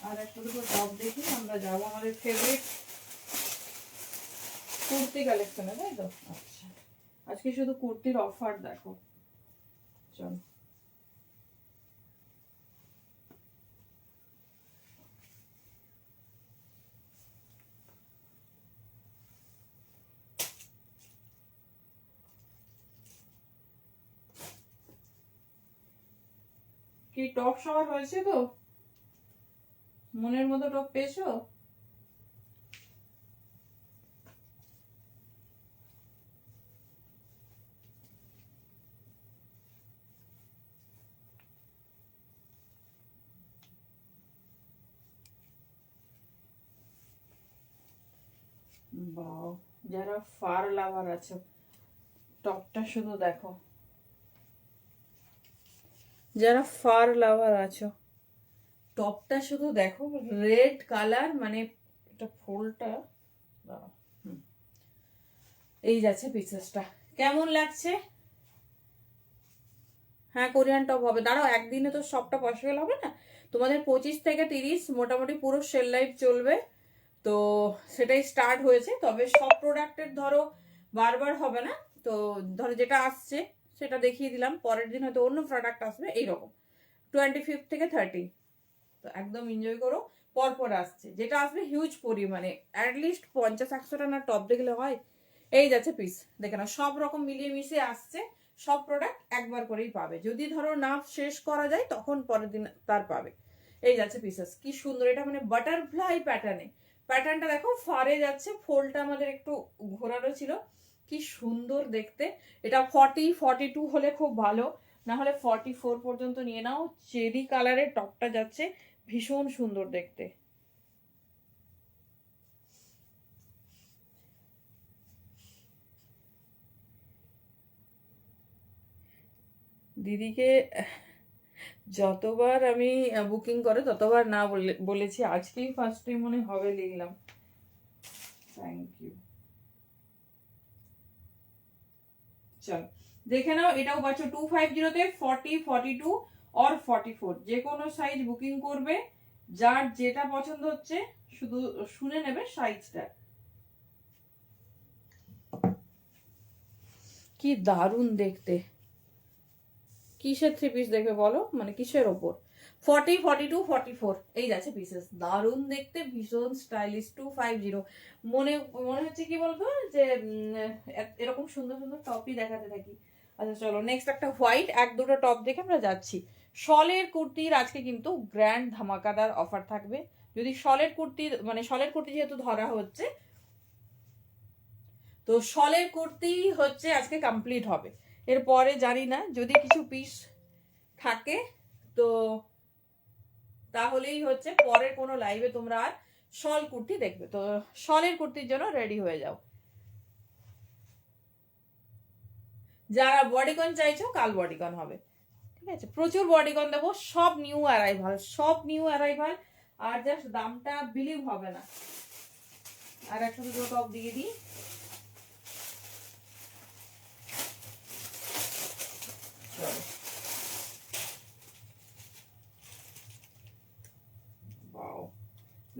আর একটা দুটো টপ দেখি, আমরা যাবো আমাদের ফেভারিট কুর্তি কালেকশনে, তাই তো? আচ্ছা, আজকে শুধু কুর্তির অফার দেখো। চলো, কি টপ সবার হয়েছে তো? মনের মতো টপ পেয়েছো? বাও, যারা ফার লাভার আছো টপটা শুধু দেখো, যারা ফার লাভার আছো টপটা শুধু দেখো। রেড কালার, মানে এটা ফুলটা এই যাচ্ছে পিসেসটা, কেমন লাগছে? হ্যাঁ কোরিয়ান টপ হবে। দাঁড়াও, একদিনে তো সবটা পসিবল হবে না। তোমাদের 25 থেকে 30 মোটামুটি পুরো সেল লাইফ চলবে, তো সেটাই স্টার্ট হয়েছে। তবে সব প্রোডাক্টের ধরো বারবার হবে না, তো ধরো যেটা আসছে সেটা দেখিয়ে দিলাম, পরের দিন হয়তো অন্য প্রোডাক্ট আসবে, এইরকম 25 থেকে 30। তো একদম এনজয় করো, পরপর আসছে, যেটা আসবে হিউজ পরিমাণে, অ্যাটলিস্ট 50-100টা না টপ দেখলে হয়। এই যাচ্ছে পিস, দেখে না, সব রকম মিলিয়ে মিশিয়ে আসছে। সব প্রোডাক্ট একবার করেই পাবে, যদি ধরো না শেষ করা যায় তখন পরের দিন তার পাবে। এই যাচ্ছে পিসেস, কি সুন্দর এটা, মানে বাটারফ্লাই প্যাটার্নে। প্যাটার্নটা দেখো, ফারে যাচ্ছে, ফোলটা আমাদের একটু ঘোরানো ছিল, কি সুন্দর দেখতে। এটা 40-42 হলে খুব ভালো, না হলে 44 পর্যন্ত নিয়ে নাও। চেরি কালারের টপটা যাচ্ছে, ভীষণ সুন্দর দেখতে। দিদিকে যতবার আমি বুকিং করে ততবার না বলেছি, আজকেই ফার্স্ট টাইম মনে হবে লিখলাম। Thank you. চলো দেখে নাও, এটাও পাচ্ছ 250-তে, 40, 42 অর 44, যে কোনো সাইজ বুকিং করবে। যার যেটা পছন্দ হচ্ছে শুধু শুনে নেবে সাইজটা। কি দারুণ দেখতে। কিসের থ্রি পিস দেখবে বলো, মানে কিসের ওপর? 40, 42, 44 এই যাচ্ছে পিসেস, দারুণ দেখতে, ভীষণ স্টাইলিশ। 250। মনে মনে হচ্ছে কি বলতো, যে এরকম সুন্দর সুন্দর টপই দেখাতে থাকি। আচ্ছা চলো, নেক্সট একটা হোয়াইট, এক দুটো টপ দেখে আমরা যাচ্ছি। শলের কুর্তির আজকে কিন্তু গ্র্যান্ড ধামাকাদার অফার থাকবে। যদি শলের কুর্তির, মানে শলের কুর্তি যেহেতু ধরা হচ্ছে, তো শলের কুর্তি হচ্ছে আজকে কমপ্লিট হবে। এরপরে জানি না, যদি কিছু পিস থাকে তো তাহলেই হচ্ছে পরের কোনো লাইভে তোমরা আর শল কুর্তি দেখবে। তো শলের কুর্তির জন্য রেডি হয়ে যাও। যারা বডিকন চাইছো, কাল বডিকন হবে, ঠিক আছে? প্রচুর বডিকন দেবো, সব নিউ অ্যারাইভাল, সব নিউ অ্যারাইভাল। আর জাস্ট দামটা বিলিভ হবে না। আর একটা দুটো টপ দিয়ে দিই।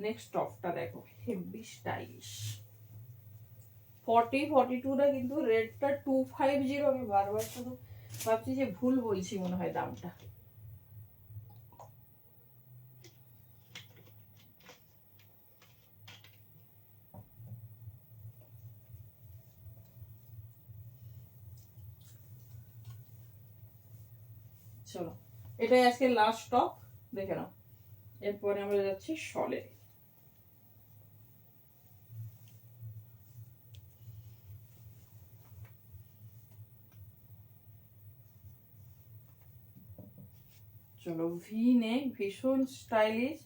নেক্সট টপটা দেখো, হেভি স্টাইলিশ। 40, 42টা কিন্তু রেটটা 250। আমি বারবার শুধু ভাবছি যে ভুল বলছি মনে হয় দামটা। চলো, এটাই আজকে লাস্ট টপ, দেখে নাও। এরপরে আমরা যাচ্ছি শলে। চলো ভি নেক, ভীষণ স্টাইলিশ।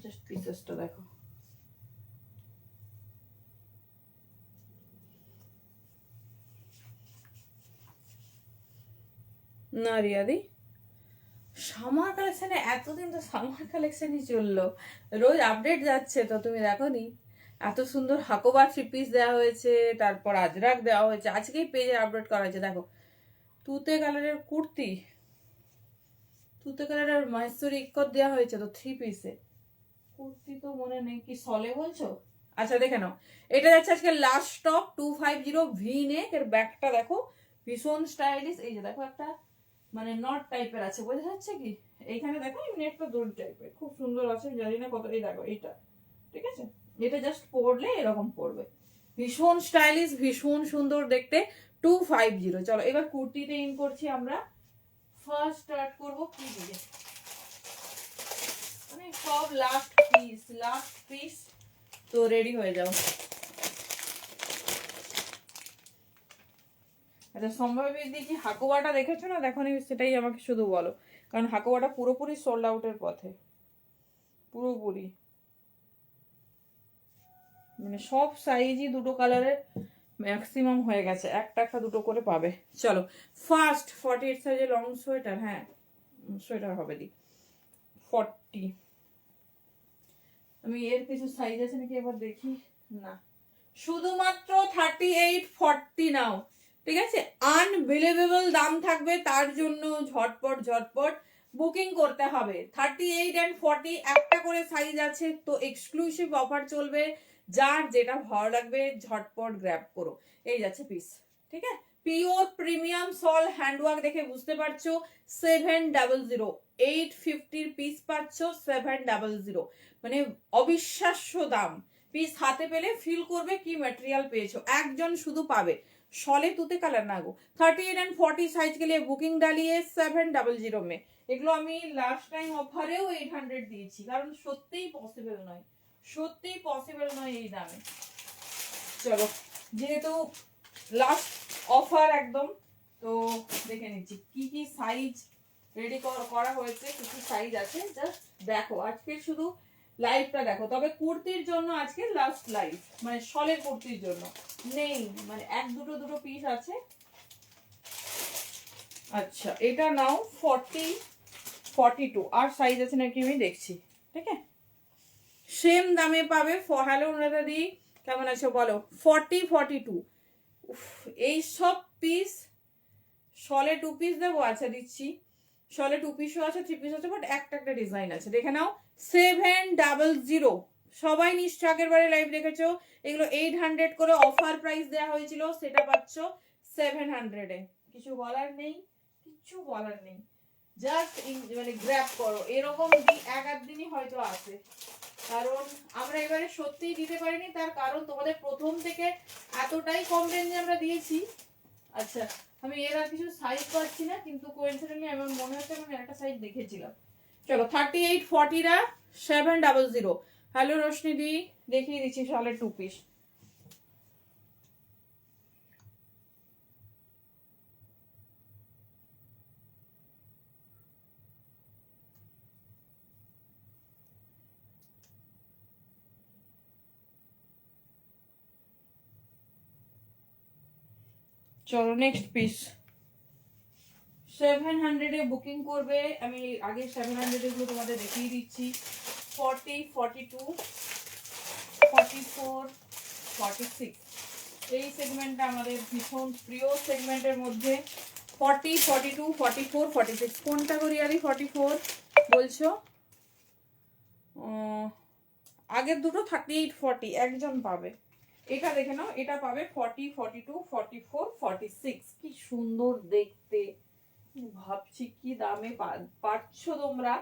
জাস্ট পিসেসটা দেখো, না রিয়াদি সামার কালেকশনে, এতদিন তো সামার কালেকশনই চললো, রোজ আপডেট যাচ্ছে তো তুমি দেখো নি। এত সুন্দর হাকোবা 3 পিস দেওয়া হয়েছে, তারপর আজরাক দেওয়া হয়েছে, আজকেই পেজে আপডেট করা হয়েছে। দেখো তুতে কালারের কুর্তি, তুতে কালারের মাইসুরি ইক্কত দেওয়া হয়েছে তো 3 পিসে। কুর্তি তো মনে নেই, কি সলে বলছো? আচ্ছা দেখে নাও, এটা যাচ্ছে আজকে লাস্ট স্টক 250 ভি নেক। এর ব্যাকটা দেখো ভীষণ স্টাইলিশ। এই যে দেখো একটা মানে নট টাইপের আছে, বোঝা যাচ্ছে কি? এইখানে দেখো এমনি একটা দড়ি টাইপের, খুব সুন্দর আছে, জানি না কত। এই দেখো এইটা, ঠিক আছে, এটা জাস্ট পরলে এরকম পরবে, ভীষণ স্টাইলিশ, ভীষণ সুন্দর দেখতে। 250। চলো এবার কুর্তিতে ইন করছি আমরা। ফার্স্ট স্টার্ট করবো কি দিয়ে, মানে সব লাস্ট পিস, লাস্ট পিস, তো রেডি হয়ে যাও। আচ্ছা সম্ভবী কি হাকুয়াটা দেখেছো না, দেখো নি, সেটাই আমাকে শুধু বলো, কারণ হাকুয়াটা পুরোপুরি সোল্ড আউটের পথে, পুরোপুরি, মানে সব সাইজই দুটো কালারের ম্যাক্সিমাম হয়ে গেছে, একটা একটা দুটো করে পাবে। চলো ফার্স্ট 48 সাইজের লং সোয়েটার, হ্যাঁ সোয়েটার হবে দি 40। আমি এর কিছু সাইজ আছে নাকি এবার দেখি, না শুধুমাত্র 38 40 নাও, ঠিক আছে, আনবিলিভেবল দাম থাকবে, তার জন্য ঝটপট ঝটপট বুকিং করতে হবে। 38 and 40 একটা করে সাইজ আছে, তো এক্সক্লুসিভ অফার চলবে, যার যেটা ভালো লাগবে ঝটপট গ্র্যাব করো। এই যাচ্ছে পিস, ঠিক আছে, পিওর প্রিমিয়াম সল হ্যান্ডওয়ার্ক দেখে বুঝতে পারছো। 700, 850 পিস পাচ্ছ 700, মানে অবিশ্বাস্য দাম। পিস হাতে পেলে ফিল করবে কি ম্যাটেরিয়াল পেয়েছো, একজন শুধু পাবে। শলে তুতে কালার না গো। 38 and 40 साइज के लिए बुकिंग डालिए 700 में। এগুলো আমি লাস্ট টাইম অফারেও 800 দিয়েছি, কারণ সত্যিই পসিবল নয়, সত্যিই পসিবল নয় এই দামে। চলো যেহেতু লাস্ট অফার একদম, তো দেখে নিচ্ছি কি কি সাইজ রেডি করা হয়েছে, কি কি সাইজ আছে জাস্ট দেখো। আজকে শুধু লাইভটা দেখো, তবে কুর্তির জন্য আজকে লাস্ট লাইভ, মানে শলের কুর্তির জন্য নেই, মানে এক দুটো দুটো পিস আছে। আচ্ছা এটা নাও 40 42, আর সাইজ আছে নাকি আমি দেখছি, ঠিক আছে, সেম দামে পাবে। হ্যালো দাদি কেমন আছো বলো, 40 42। এই সব পিস শলে 2 পিস দেবো, আচ্ছা দিচ্ছি, শলে 2 পিসও আছে, 3 পিস আছে, বাট একটা একটা ডিজাইন আছে, দেখে নাও। 700, সবাই নিশ্চয় আগের বারে লাইভ দেখেছো। এগুলো 800 করে অফার প্রাইস দেওয়া হয়েছিল, সেটা পাচ্ছ 700 এ। কিছু বলার নেই, কিছু বলার নেই, জাস্ট মানে গ্র্যাব করো। এরকম এক আধ দিনই হয়তো আছে, কারণ আমরা এবারে সত্যিই দিতে পারিনি, তার কারণ তোমাদের প্রথম থেকে এতটাই কম রেঞ্জে আমরা দিয়েছি। আচ্ছা আমি এর আর কিছু সাইজ পাচ্ছি না, কিন্তু কোইন্সিডেন্টলি আমার মনে হচ্ছে আমি একটা সাইজ দেখেছিলাম। চলো 38 40 রা 700। হ্যালো রোশনি দি, দেখিয়ে দিচ্ছি শালের 2 পিস। চলো নেক্সট পিস। 700 এ বুকিং করবে, আমি আগে 700 এগুলো তোমাদের দেখিয়ে দিচ্ছি। 40 42 44 46, এই সেগমেন্টটা আমাদের ভীষণ প্রিয় সেগমেন্টের মধ্যে। 40 42 44 46, কোনটা করি আরে 44 বলছো? আগের দুটো 38 40 একজন পাবে, এটা দেখে নাও, এটা পাবে 40 42 44 46। কি সুন্দর দেখতে, ভাবছি কি দামে পাচ্ছ তোমরা,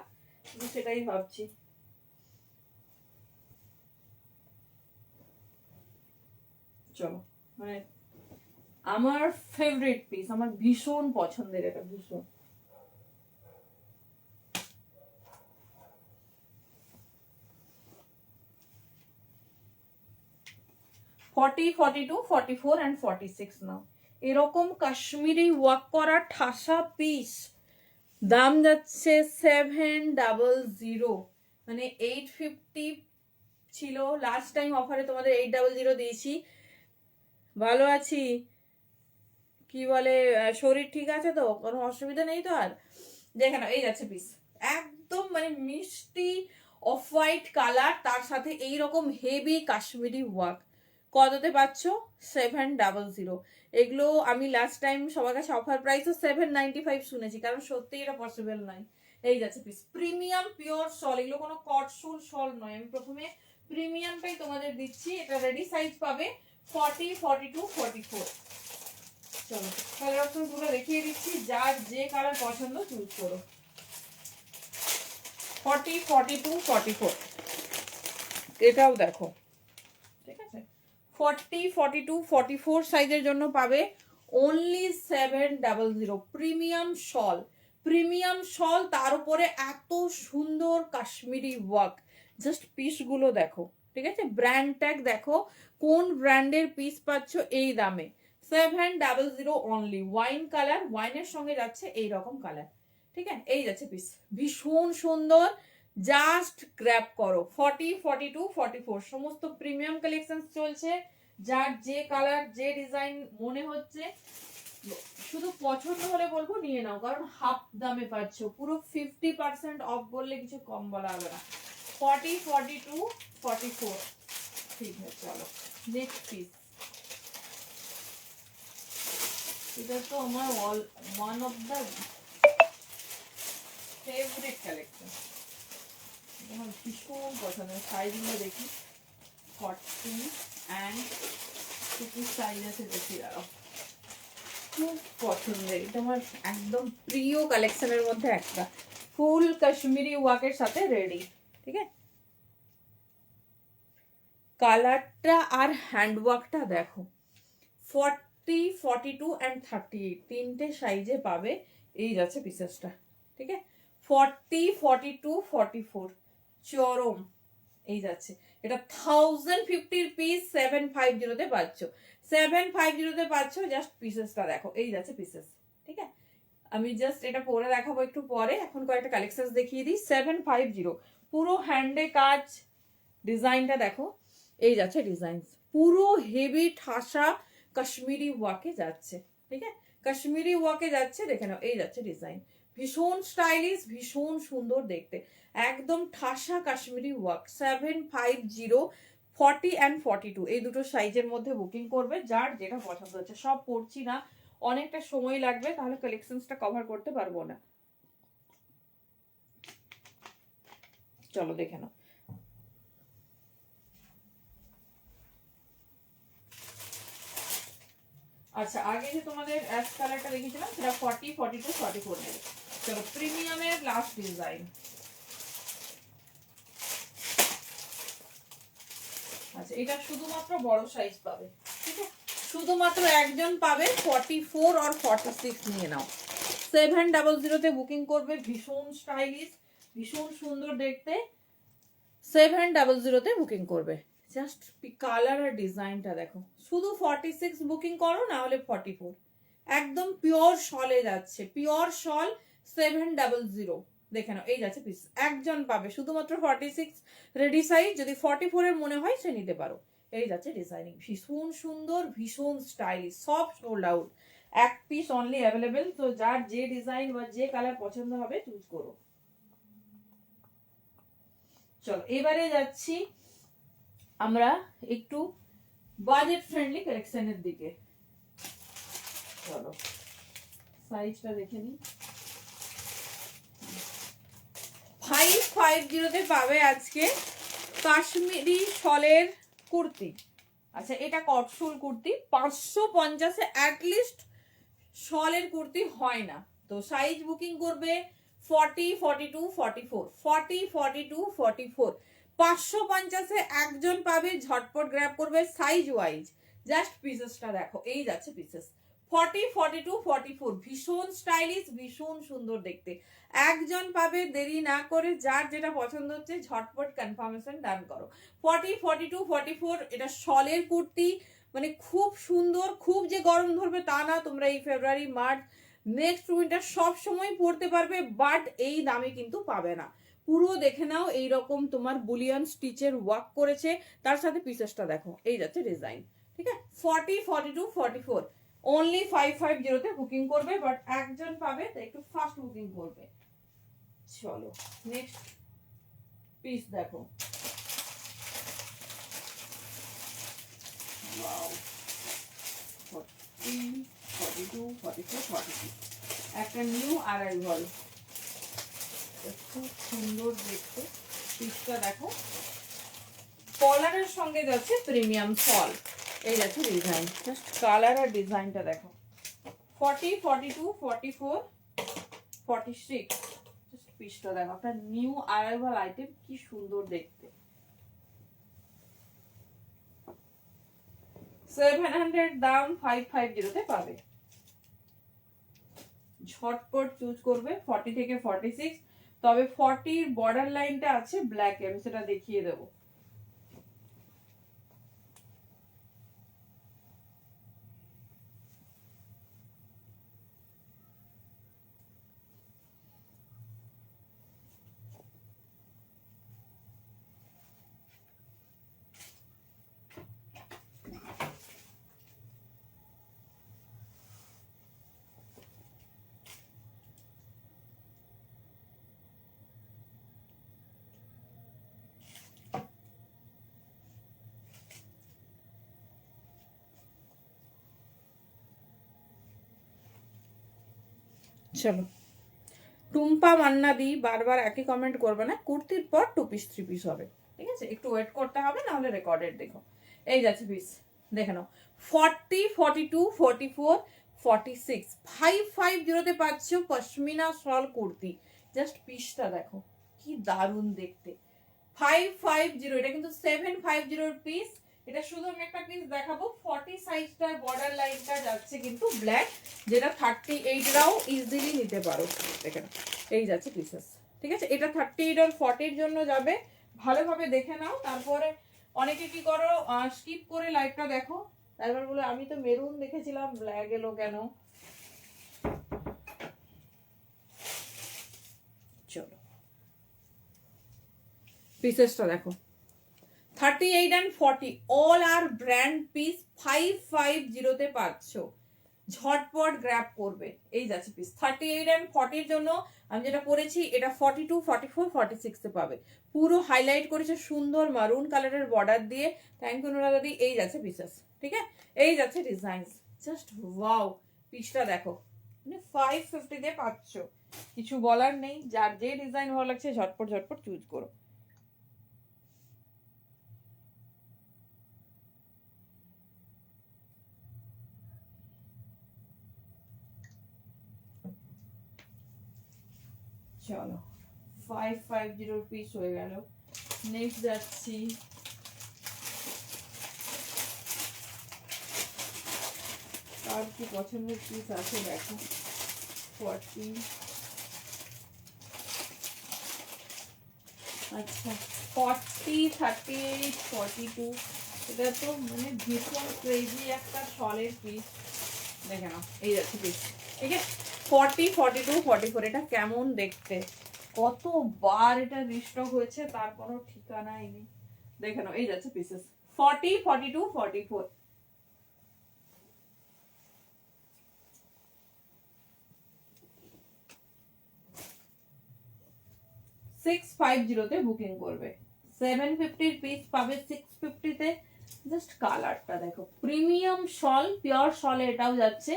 সেটাই ভাবছি। চলো মানে আমার ফেভারিট পিস, আমার ভীষণ পছন্দের, এটা ভীষণ। 40, 42, 44 and 46 নাও। এরকম কাশ্মীরি ওয়ার্ক করা ঠাসা পিস দাম যাচ্ছে 700, মানে 850 ছিল লাস্ট টাইম অফারে, তোমাদের 800 দিয়েছি। ভালো আছি, কি বলে শরীর ঠিক আছে তো, কোনো অসুবিধা নেই তো? আর দেখে নাও, এই যাচ্ছে পিস, একদম মানে মিষ্টি অফ হোয়াইট কালার, তার সাথে এইরকম হেভি কাশ্মীরি ওয়ার্ক। কততে পাচ্ছ? 700। এগুলো আমি লাস্ট টাইম সবার কাছে অফার প্রাইসও 795 শুনেছি, কারণ সত্যি এটা পসিবল নয়। এই যাচ্ছে পিস, প্রিমিয়াম পিওর শল, এগুলো কোনো কটসুল শল নয়। আমি প্রথমে প্রিমিয়ামটাই তোমাদের দিচ্ছি। এটা রেডি সাইজ পাবে 40, 42, 44। চলো কালার অপশন গুলো দেখিয়ে দিচ্ছি, যার যে কালার পছন্দ চুজ করো। 40, 42, 44, এটাও দেখো, ঠিক আছে? 40, 42, 44 সাইজের জন্য পাবে অনলি 700। প্রিমিয়াম শল, প্রিমিয়াম শল, তার উপরে এত সুন্দর কাশ্মীরি ওয়ার্ক। জাস্ট পিসগুলো দেখো, ঠিক আছে? ব্র্যান্ড ট্যাগ দেখো, কোন ব্র্যান্ডের পিস পাচ্ছ এই দামে। 700 অনলি। ওয়াইন কালার, ওয়াইনের সঙ্গে যাচ্ছে এই রকম কালার, ঠিক আছে? এই যাচ্ছে পিস, ভীষণ সুন্দর, জাস্ট গ্র্যাব করো। 40, 42, 44 সমস্ত প্রিমিয়াম কালেকশন চলছে। যার যে কালার যে ডিজাইন মনে হচ্ছে, শুধু পছন্দ হলে বলবো নিয়ে নাও, কারণ হাফ দামে পাচ্ছ, পুরো 50% অফ বললে কিছু কম বলা হবে না। 40, 42, 44, ঠিক আছে? চলো নেক্সট পিস। এটা তো আমার one of the favourite collection, আমার ভীষণ পছন্দের। সাইজগুলো দেখি, 40 অ্যান্ড 50 সাইজ আছে, দেখি দাঁড়াও, খুব পছন্দের। এটা আমার একদম প্রিয় কালেকশনের মধ্যে একটা, ফুল কাশ্মীরি ওয়ার্কের সাথে রেডি, ঠিক আছে? কালারটা আর হ্যান্ড ওয়ার্কটা দেখো। 40, 42 and 38 তিনটে সাইজে পাবে। এই যাচ্ছে পিসেসটা, ঠিক আছে? 40, 42, 44 চরম, এই যাচ্ছে। এটা 1050 পিস 750 তে পাচ্ছ, 750 তে পাচ্ছ। জাস্ট পিসেসটা দেখো, এই যাচ্ছে পিসেস, ঠিক আছে? আমি জাস্ট এটা পরে দেখাবো একটু পরে, এখন কয়েকটা কালেকশন দেখিয়ে দিই। 750 পুরো হ্যান্ডে কাজ, ডিজাইনটা দেখো, এই যাচ্ছে ডিজাইন, পুরো হেভি ঠাসা কাশ্মীরি ওয়ার্কে যাচ্ছে, ঠিক আছে? কাশ্মীরি ওয়ার্কে যাচ্ছে, দেখে নাও, এই যাচ্ছে ডিজাইন, ভীষণ স্টাইলিশ, ভীষণ সুন্দর দেখতে, একদম ঠাসা কাশ্মীরি ওয়ার্ক। 750, 40 and 42 এই দুটো সাইজের মধ্যে বুকিং করবে, যার যেটা পছন্দ হচ্ছে। সব পড়ছি না, অনেকটা সময় লাগবে, তাহলে কালেকশনসটা কভার করতে পারবো না। চলো দেখে নাও। আচ্ছা, আগে যে তোমাদের অ্যাশ কালারটা দেখিয়েছিলাম সেটা 40, 42, 44 নেবে। চলো প্রিমিয়ামের লাস্ট ডিজাইন। আচ্ছা, এটা শুধুমাত্র বড় সাইজ পাবে, ঠিক আছে? শুধুমাত্র একজন পাবে, 44 আর 46 নিয়ে নাও। 700 তে বুকিং করবে, ভীষণ স্টাইলিশ, ভীষণ সুন্দর দেখতে। 700 তে বুকিং করবে। জাস্ট কালার আর ডিজাইনটা দেখো। শুধু 46 বুকিং করো, না হলে 44। একদম পিওর শলে যাচ্ছে, পিওর শল, 700 দেখে নাও, এই যাচ্ছে পিস। একজন পাবে, শুধুমাত্র 46 রেডি সাইজ। যদি 44 এর মনে হয় সে নিতে পারো। এই যাচ্ছে ডিজাইনিং, ভীষণ সুন্দর, ভীষণ স্টাইলিশ, সব সোল্ড আউট, এক পিস অনলি অ্যাভেলেবেল। তো যার যে ডিজাইন বা যে কালার পছন্দ হবে চুজ করো। চলো এবারে যাচ্ছি আমরা একটু বাজেট ফ্রেন্ডলি কালেকশনের দিকে। চলো সাইজটা দেখে নিই। 550 তে পাবে আজকে কাশ্মীরি শলের কুর্তি। আচ্ছা, এটা কটসুল কুর্তি, 550 অ্যাটলিস্ট শলের কুর্তি হয় না। তো সাইজ বুকিং করবে 40, 42, 44, 40, 42, 44। 550 একজন পাবে, ঝটপট গ্র্যাব করবে, সাইজ ওয়াইজ। জাস্ট পিসেসটা দেখো, এই যাচ্ছে পিসেস, 40, 42, 44 ভীষণ স্টাইলিশ, ভীষণ সুন্দর দেখতে। একজন পাবে, দেরি না করে যার যেটা পছন্দ হচ্ছে ঝটপট কনফার্মেশন ডান করো। 40, 42, 44 এটা শলের কুর্তি, মানে খুব সুন্দর। খুব যে গরম ধরবে তা না, তোমরা এই ফেব্রুয়ারি, মার্চ, নেক্সট উইন্টার সব সময় পরতে পারবে, বাট এই দামে কিন্তু পাবে না। পুরো দেখে নাও, এইরকম তোমার বুলিয়ান স্টিচের ওয়ার্ক করেছে, তার সাথে পিসেসটা দেখো, এই যাচ্ছে ডিজাইন। ঠিক আছে, 40, 42, 44 অনলি 550 বুকিং করবে, বাট একজন পাবে, তাই একটু ফাস্ট বুকিং করবে। চলো নেক্সট পিস দেখো। ওয়াও, 40, 42, 44, 46 একটা নিউ অ্যারাইভাল, খুব সুন্দর দেখতে। পিসটা দেখো, কলারের সঙ্গে যাচ্ছে প্রিমিয়াম ফল, এই যাচ্ছে ডিজাইন। জাস্ট কালার আর ডিজাইনটা দেখো। 40, 42, 44, 46 জাস্ট পিসটা দেখো, আপনার নিউ অ্যারাইভাল আইটেম, কি সুন্দর দেখতে। 700 দাম, 550 তে পাবে। ঝটপট চুজ করবে 40 থেকে 46। তবে 40 বর্ডার লাইনটা আছে ব্ল্যাক, আমি সেটা দেখিয়ে দেবো। চলো, টুম্পা মান্না দি বারবার একই কমেন্ট করবে না, কুর্তির পর 2 পিস 3 পিস হবে, ঠিক আছে, একটু ওয়েট করতে হবে, না হলে রেকর্ডেড দেখো। এই যাচ্ছে পিস, দেখে নাও। 40, 42, 44, 46 550 তে পাচ্ছ পশমিনা শল কুর্তি। জাস্ট পিসটা দেখো, কি দারুণ দেখতে। 550, এটা কিন্তু 750 পিস। এটা শুধু আমি একটা পিস দেখাবো। 40 সাইজটার বর্ডার লাইনটা যাচ্ছে কিন্তু ব্ল্যাক, যেটা 38 রাও ইজিলি নিতে পারো। দেখেন এই যাচ্ছে পিসেস, ঠিক আছে। এটা 38 আর 40 জন্য যাবে, ভালোভাবে দেখে নাও। তারপরে অনেকে কি করো, স্কিপ করে লাইভটা দেখো, তারপর বলে আমি তো মেরুন দেখেছিলাম, ব্ল্যাক এলো কেন। চলো পিসেসটা দেখো, 38 and 40 all are brand piece, 550 তে পাচ্ছ। ঝটপট গ্র্যাব করবে, এই যাচ্ছে পিস। 38 and 40 এর জন্য আমি যেটা পরেছি, এটা 42, 44, 46 এ পাবে। পুরো হাইলাইট করেছে সুন্দর মারুন কালারের বর্ডার দিয়ে। থ্যাংক ইউ নুরা দাদি। এই যাচ্ছে পিসেস, ঠিক আছে, এই যাচ্ছে ডিজাইন। জাস্ট ওয়াও, পিসটা দেখো, মানে 550 তে পাচ্ছ, কিছু বলার নেই। যার যে ডিজাইন ভালো লাগছে ঝটপট ঝটপট চুজ করো। চলো 550 পিস হয়ে গেল। নেক্সট যাচ্ছি, আর কি পছন্দের পিস আছে দেখো। 40, আচ্ছা 40, 38, 42 এটা তো মানে ভীষণ ক্রেজি একটা শলের পিস, দেখে নাও এই যাচ্ছে পিস, ঠিক আছে। 40, 42, 44 এটা কেমন দেখতে, কতবার এটা রিস্টক হয়েছে তার কোনো ঠিকানাই নেই। দেখে নাও এই যাচ্ছে পিসেস। 40, 42, 44 650 তে বুকিং করবে। 750 পিস পাবে 650 তে। জাস্ট কালারটা দেখো, প্রিমিয়াম শল, পিওর শলে এটাও যাচ্ছে।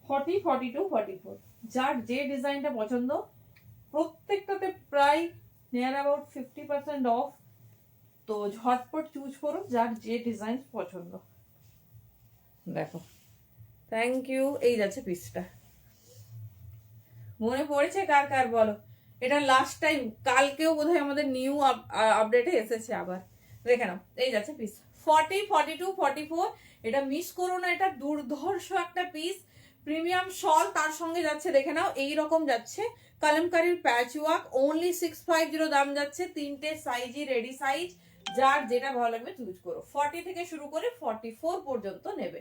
40, 42, 44 যার যে ডিজাইনটা পছন্দ, প্রত্যেকটাতে প্রায় নিয়ার অ্যাবাউট 50% অফ। তো ঝটপট চুজ করো যার যে ডিজাইন পছন্দ। দেখো, থ্যাংক ইউ। এই যাচ্ছে পিসটা, মনে পড়েছে কার কার বলো। এটা লাস্ট টাইম কালকেও বোধহয় আমাদের নিউ আপডেটে এসেছে আবার, দেখে নাও এই যাচ্ছে পিস। 40, 42, 44 এটা মিস করো না, এটা দুর্ধর্ষ একটা পিস। প্রিমিয়াম শল তার সঙ্গে যাচ্ছে, দেখে নাও এই রকম যাচ্ছে কালামকারীর প্যাচ ওয়ার্ক, অনলি 650 দাম যাচ্ছে। তিনটে সাইজই রেডি সাইজ, যার যেটা ভালো লাগবে চুজ করো। 40 থেকে শুরু করে 44 পর্যন্ত নেবে।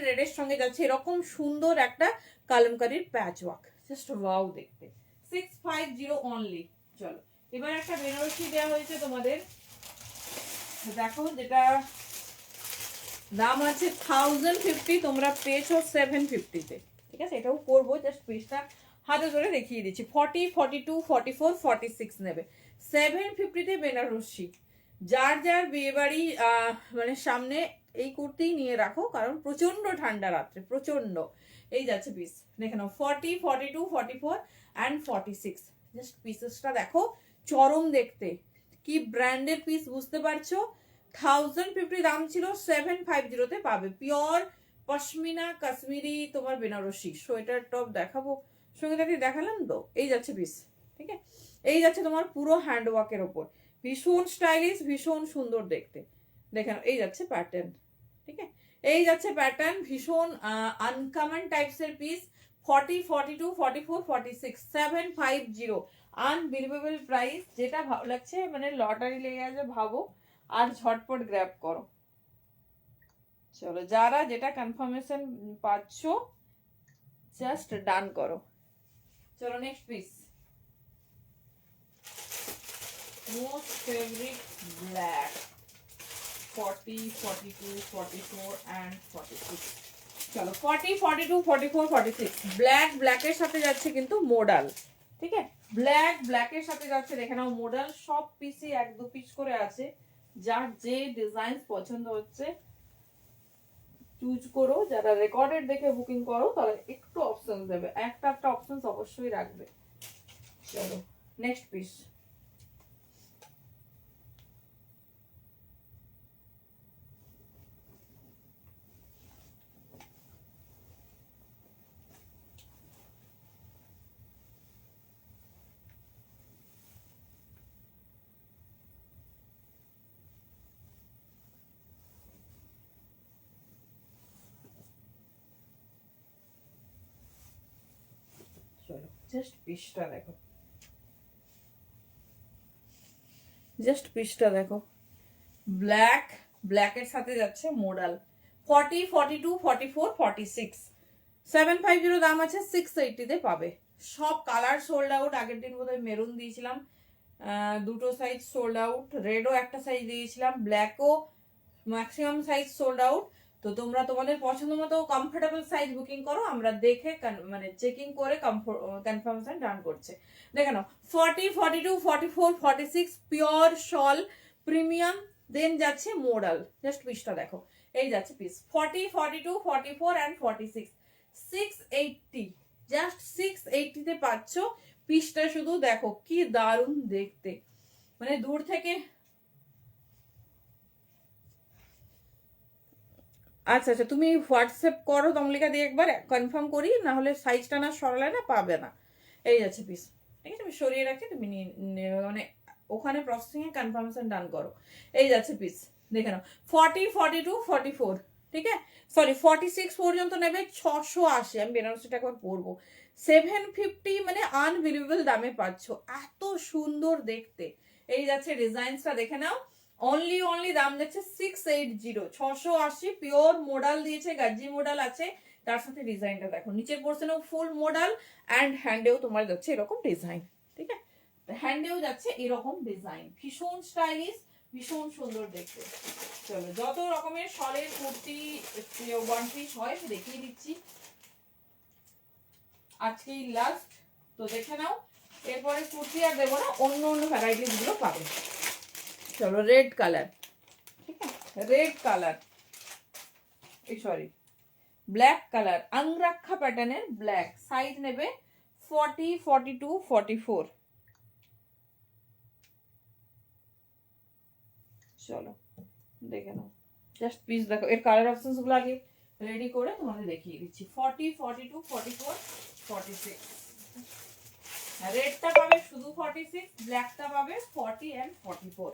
রেডের সঙ্গে যাচ্ছে এরকম সুন্দর একটা কালামকারীর প্যাচ ওয়ার্ক, জাস্ট ওয়াও দেখতে। 650 অনলি। চলো এবার একটা বেনারসি দেওয়া হয়েছে তোমাদের, দেখো যেটা দাম আছে 1050, তোমরা পেয়েছো 750-তে। ঠিক আছে, এটাও করবো, জাস্ট পিসটা হাতে ধরে দেখিয়ে দিচ্ছি। 40, 42, 44, 46 নেবে। 750-তে বেনারসি। যার যার বিয়ে বাড়ি মানে সামনে এই কুর্তি নিয়ে রাখো, কারণ প্রচন্ড ঠান্ডা রাত্রে, প্রচন্ড। এই যাচ্ছে পিস, দেখে নাও 40, 42, 44 অ্যান্ড 46। জাস্ট পিসেসটা দেখো, চরম দেখতে। কি ব্র্যান্ডের পিস বুঝতে পারছো? 1050 দাম ছিল, 750-তে পাবে। পিওর পশমিনা কাশ্মীরি তোমার বেনারসি সোয়েটার টপ দেখাবো, সঙ্গে সাথে দেখালাম তো। এই যাচ্ছে পিস, ঠিক আছে। এই যাচ্ছে তোমার পুরো হ্যান্ড ওয়ার্কের ওপর, ভীষণ স্টাইলিশ, ভীষণ সুন্দর দেখতে। দেখেন এই যাচ্ছে প্যাটার্ন, ঠিক আছে। এই যাচ্ছে প্যাটার্ন, ভীষণ আনকমন টাইপসের পিস। 40, 42, 44, 46, 750, unbelievable price. যেটা ভালো লাগছে মানে লটারি লেগে আছে ভাবো, আর ঝটপট গ্র্যাব করো। চলো যারা যেটা কনফার্মেশন পাচ্ছ জাস্ট ডান করো। চলো next piece, most favourite black. 40, 42, 44 and 46। চলো 40, 42, 44, 46 ব্ল্যাকের সাথে যাচ্ছে কিন্তু মোডাল, ঠিক আছে। ব্ল্যাকের সাথে যাচ্ছে, দেখে নাও মোডাল। সব পিসই 1-2 পিস করে আছে, যার যে ডিজাইন পছন্দ হচ্ছে চুজ করো। যারা রেকর্ডেড দেখে বুকিং করো তাহলে একটু অপশন দেবে, একটা অপশন অবশ্যই রাখবে। চলো নেক্সট পিস, চলো জাস্ট পিসটা দেখো, জাস্ট পিসটা দেখো। ব্ল্যাকের সাথে যাচ্ছে মোডাল। 40, 42, 44, 46, 750 দাম আছে, 680-তে পাবে। সব কালার সোল্ড আউট। আগের দিন বোধহয় মেরুন দিয়েছিলাম, দুটো সাইজ সোল্ড আউট। রেডও একটা সাইজ দিয়েছিলাম, ব্ল্যাকও ম্যাক্সিমাম সাইজ সোল্ড আউট। তো তোমরা তোমাদের পছন্দ মতো কমফোর্টেবল সাইজ বুকিং করো, আমরা দেখে মানে চেকিং করে কনফার্মেশন ডান করছে। দেখে নাও 40, 42, 44, 46 পিওর শল প্রিমিয়াম। দেন যাচ্ছে মোডাল, জাস্ট পিসটা দেখো। এই যাচ্ছে পিস 40, 42, 44 and 46, 680, জাস্ট 680-তে পাচ্ছ। পিসটা শুধু দেখো কি দারুণ দেখতে, মানে দূর থেকে। আচ্ছা আচ্ছা, তুমি হোয়াটসঅ্যাপ করো তমলিকা দিয়ে একবার কনফার্ম করি, না হলে সাইজটা না সরালে না পাবে না। এই যাচ্ছে পিস, ঠিক আছে। আমি সরিয়ে রাখি, তুমি মানে ওখানে প্রসেসিং এ কনফার্মেশন ডান করো। এই যাচ্ছে পিস, দেখে নাও 40, 42, 44, ঠিক আছে। সরি 46 পর্যন্ত নেবে। 680, আমি বেনারসিটা একবার পরবো। 750 মানে আনবিলিভেবল দামে পাচ্ছ, এত সুন্দর দেখতে। এই যাচ্ছে ডিজাইনসটা দেখে নাও। অনলি দাম যাচ্ছে 680, 680 পিওর মোডাল দিয়েছে, গাজি মোডাল আছে। তার সাথে ডিজাইনটা দেখো, নিচের পোর্শনেও ফুল মোডাল অ্যান্ড হ্যান্ডেও তোমার যাচ্ছে এরকম ডিজাইন, ঠিক আছে। হ্যান্ডেও যাচ্ছে এরকম ডিজাইন, ভীষণ স্টাইলিশ, ভীষণ সুন্দর দেখতে। চলো যত রকমের শলের কুর্তি ওয়ান পিস হয় দেখিয়ে দিচ্ছি, আজকেই লাস্ট। তো দেখে নাও, এরপরে কুর্তি আর দেবো না, অন্য ভ্যারাইটিস গুলো পাবে। চলো রেড কালার, ঠিক আছে। Red colour, sorry black colour, angrakha প্যাটার্নের ব্ল্যাক। সাইজ নেবে 40, 42, 44। চলো দেখে নাও, জাস্ট পিস দেখো। এর কালার অপশনস গুলো আগে রেডি করে তোমাদের দেখিয়ে দিচ্ছি। 40, 42, 44, 46। রেডটা পাবে শুধু 46, ব্ল্যাকটা পাবে 40 and 44।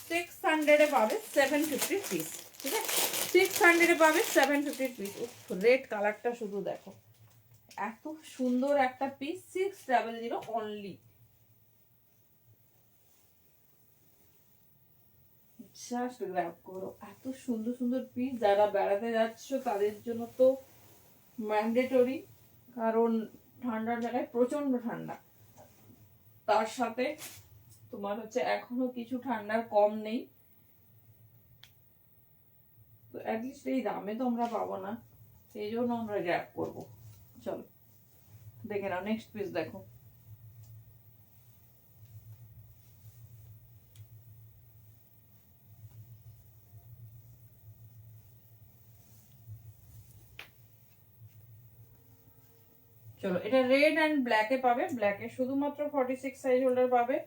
600-এ পাবে 750 পিস। ঠিক আছে 600 পাবে 750 পিস। রেড কালারটা শুধু দেখো, এত সুন্দর একটা পিস, 600 অনলি। জাস্ট গ্র্যাব করো, এত সুন্দর সুন্দর পিস। যারা বেড়াতে যাচ্ছ তাদের জন্য তো ম্যান্ডেটরি, কারণ ঠান্ডার জায়গায় প্রচন্ড ঠান্ডা, তার সাথে তোমার হচ্ছে এখনো কিছু ঠান্ডার কম নেই, তো অ্যাটলিস্ট এই দামে তো আমরা পাবো না, সেই জন্য আমরা গ্র্যাব করবো। চলো দেখে নাও নেক্সট পিস দেখো। চলো এটা রেড অ্যান্ড ব্ল্যাকে পাবে, ব্ল্যাকে শুধুমাত্র 46 সাইজ হোল্ডার পাবে।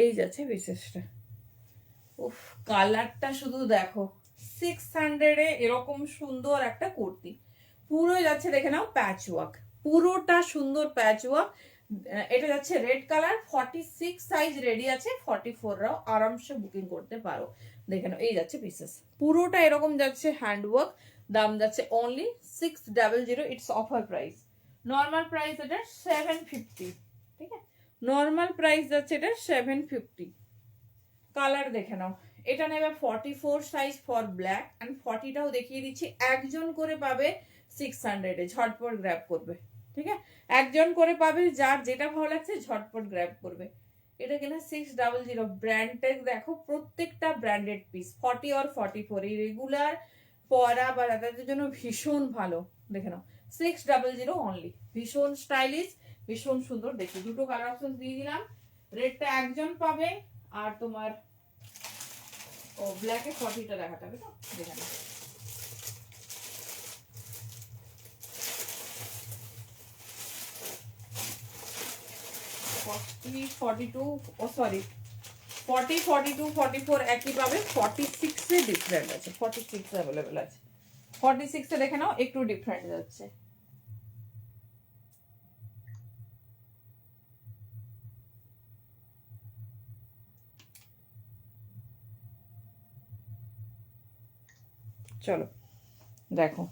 এই যাচ্ছে বিশেষটা, উফ কালারটা শুধু দেখো, 600 এরকম সুন্দর একটা কুর্তি, পুরো যাচ্ছে দেখে নাও প্যাচ ওয়ার্ক, পুরোটা সুন্দর প্যাচ ওয়ার্ক। এটা যাচ্ছে রেড কালার, 46 সাইজ রেডি আছে, 44 রাও আরামসে বুকিং করতে পারো। দেখে নাও এই যাচ্ছে পিসেস, পুরোটা এরকম যাচ্ছে হ্যান্ড ওয়ার্ক। দাম যাচ্ছে only 600, it's offer price. Normal price এটা 750, ঠিক আছে নর্মাল প্রাইস যাচ্ছে এটা 750। কালার দেখে নাও, এটা নেবে 44 সাইজ ফর ব্ল্যাক অ্যান্ড 40টাও দেখিয়ে দিচ্ছি, একজন করে পাবে 600-এ, ঝটপট গ্র্যাব করবে, ঠিক আছে একজন করে পাবে, যার যেটা ভালো লাগছে ঝটপট গ্র্যাব করবে। এটা কিনা 600, ব্র্যান্ডেড দেখো, প্রত্যেকটা ব্র্যান্ডেড পিস, 40 আর 44 এই রেগুলার পরা বা তাদের জন্য ভীষণ ভালো। দেখে নাও 600 অনলি, ভীষণ স্টাইলিশ, ভীষণ সুন্দর। দেখি দুটো কালার অপশন দিয়ে দিলাম, রেডটা একজন পাবে, আর তোমার ও ব্ল্যাকে 40টা দেখাতে হবে, তো দেখে নাও। 40, 42, ও সরি 40, 42, 44 একই পাবে, 46-এ ডিফারেন্ট আছে, 46 অ্যাভেলেবেল আছে, 46-এ দেখে নাও একটু ডিফারেন্ট যাচ্ছে। চলো দেখো